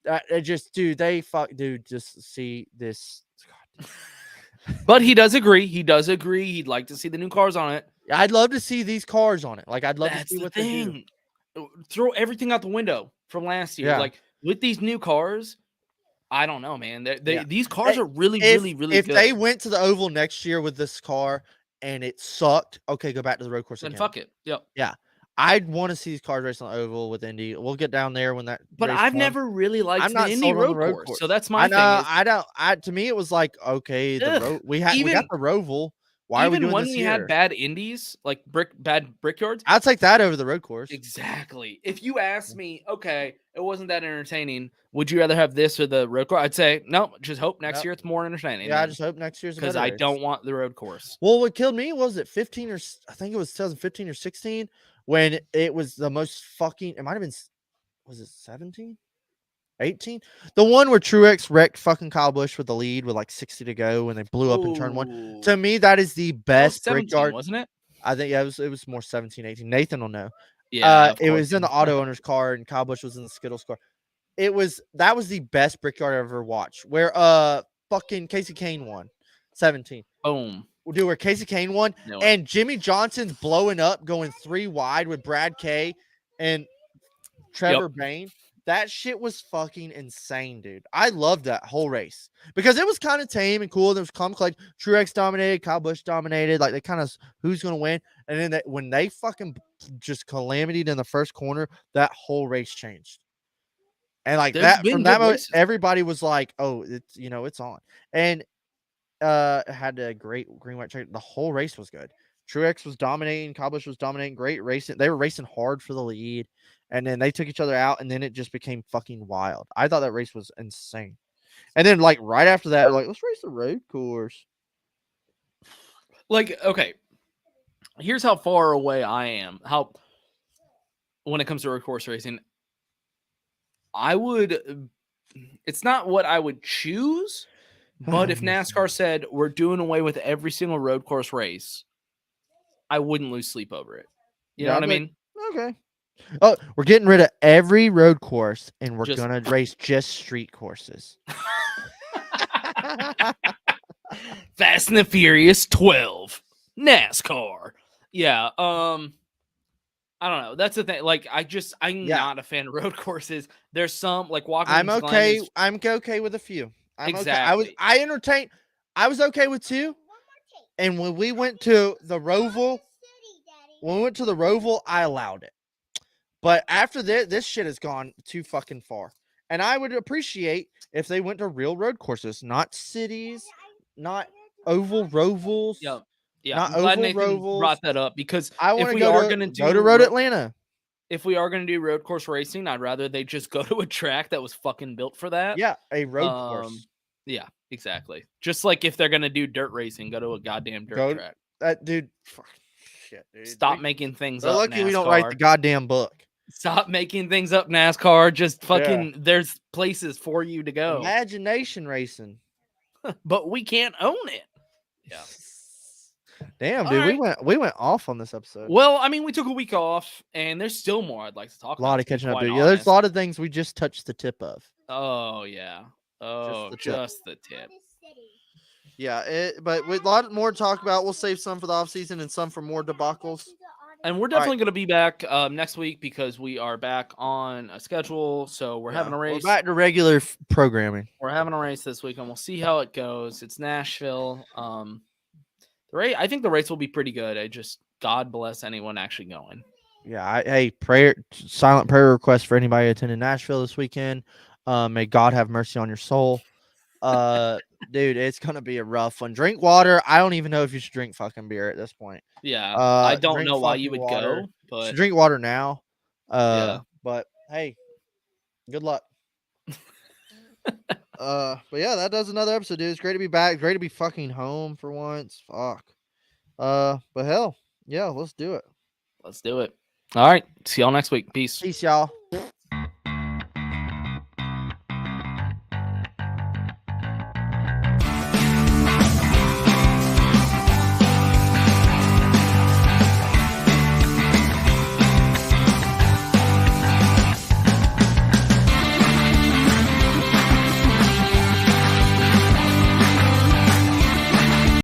it just just see this. But he does agree. He'd like to see the new cars on it. I'd love to see these cars on it. Like I'd love That's to see the what they do. Throw everything out the window from last year. Yeah. Like with these new cars, I don't know, man. These cars are really good. If they went to the oval next year with this car and it sucked, okay, go back to the road course then again. fuck it. Yep. Yeah. I'd want to see these cars race on the oval with Indy. We'll get down there when that. But race I've comes. never really liked I'm the not Indy sold on the road course. So that's my thing. I don't. To me, it was like okay, the road we got the Roval. Why are we doing when this we here? had bad Indies, like bad Brickyards? I'll take that over the road course. Exactly. If you ask me, okay, it wasn't that entertaining. Would you rather have this or the road course? I'd say no. Just hope next year it's more entertaining. Yeah, I just hope next year's because I don't want the road course. Well, what killed me was it 15 or I think it was 2015 or 16 when it was the most fucking. It might have been. Was it 17? 18? The one where Truex wrecked fucking Kyle Busch with the lead with like 60 to go when they blew up in turn 1. To me, that is the best Brickyard, wasn't it? I think it was more 17, 18. Nathan will know. Yeah, it was in the auto owner's car and Kyle Busch was in the Skittles car. That was the best Brickyard I ever watched. Where fucking Casey Kane won. 17. Boom. Dude, where Casey Kane won and Jimmy Johnson's blowing up, going 3 wide with Brad Kay and Trevor Bayne. That shit was fucking insane, dude. I loved that whole race because it was kind of tame and cool. There was like Truex dominated, Kyle Busch dominated. Like they kind of who's gonna win, and then when they fucking just calamityed in the first corner, that whole race changed. And like that from that moment, everybody was like, "Oh, it's on." And it had a great green white check. The whole race was good. Truex was dominating, Kyle Busch was dominating, great racing. They were racing hard for the lead. and then they took each other out, and then it just became fucking wild. I thought that race was insane. And then like right after that, like let's race the road course. Like, okay, here's how far away I am. When it comes to road course racing, it's not what I would choose, but if NASCAR said we're doing away with every single road course race, I wouldn't lose sleep over it. You know what I mean? Okay. Oh, we're getting rid of every road course, and we're Just- gonna race just street courses. Fast and the Furious 12 NASCAR. Yeah. I don't know. That's the thing. Like, I'm not a fan of road courses. There's some like walking. I'm okay. I'm okay with a few. Exactly. Okay. I was okay with 2. And when we went to the Roval, I allowed it. But after this shit has gone too fucking far. And I would appreciate if they went to real road courses, not cities, not oval rovals. Yeah. Not I'm glad oval Nathan rovals. brought that up because I want to go to Road Atlanta. If we are going to do road course racing, I'd rather they just go to a track that was fucking built for that. Yeah, a road course. Yeah, exactly. Just like if they're going to do dirt racing, go to a goddamn dirt track. That dude, fuck, shit, dude. Stop making things They're up. lucky NASCAR. we don't write the goddamn book. Stop making things up, NASCAR. Just fucking, there's places for you to go. Imagination racing. But we can't own it. Yeah. Damn, dude, we went off on this episode. Well, I mean, we took a week off, and there's still more I'd like to talk about. A lot of catching up, dude. Yeah, there's a lot of things we just touched the tip of. Oh yeah. Oh, just the tip. Yeah, but with a lot more to talk about. We'll save some for the off season and some for more debacles. And we're definitely going to be back next week because we are back on a schedule. So we're having a race. We're back to regular programming. We're having a race this week, and we'll see how it goes. It's Nashville. I think the race will be pretty good. God bless anyone actually going. Yeah, silent prayer request for anybody attending Nashville this weekend. May God have mercy on your soul. Dude, it's gonna be a rough one. Drink water. I don't even know if you should drink fucking beer at this point. Yeah, I don't know why you would water. go, but should drink water now. But hey, good luck. But yeah, that does another episode, dude. It's great to be back. Great to be fucking home for once. Fuck. But hell, yeah, let's do it. Let's do it. All right. See y'all next week. Peace. Peace, y'all.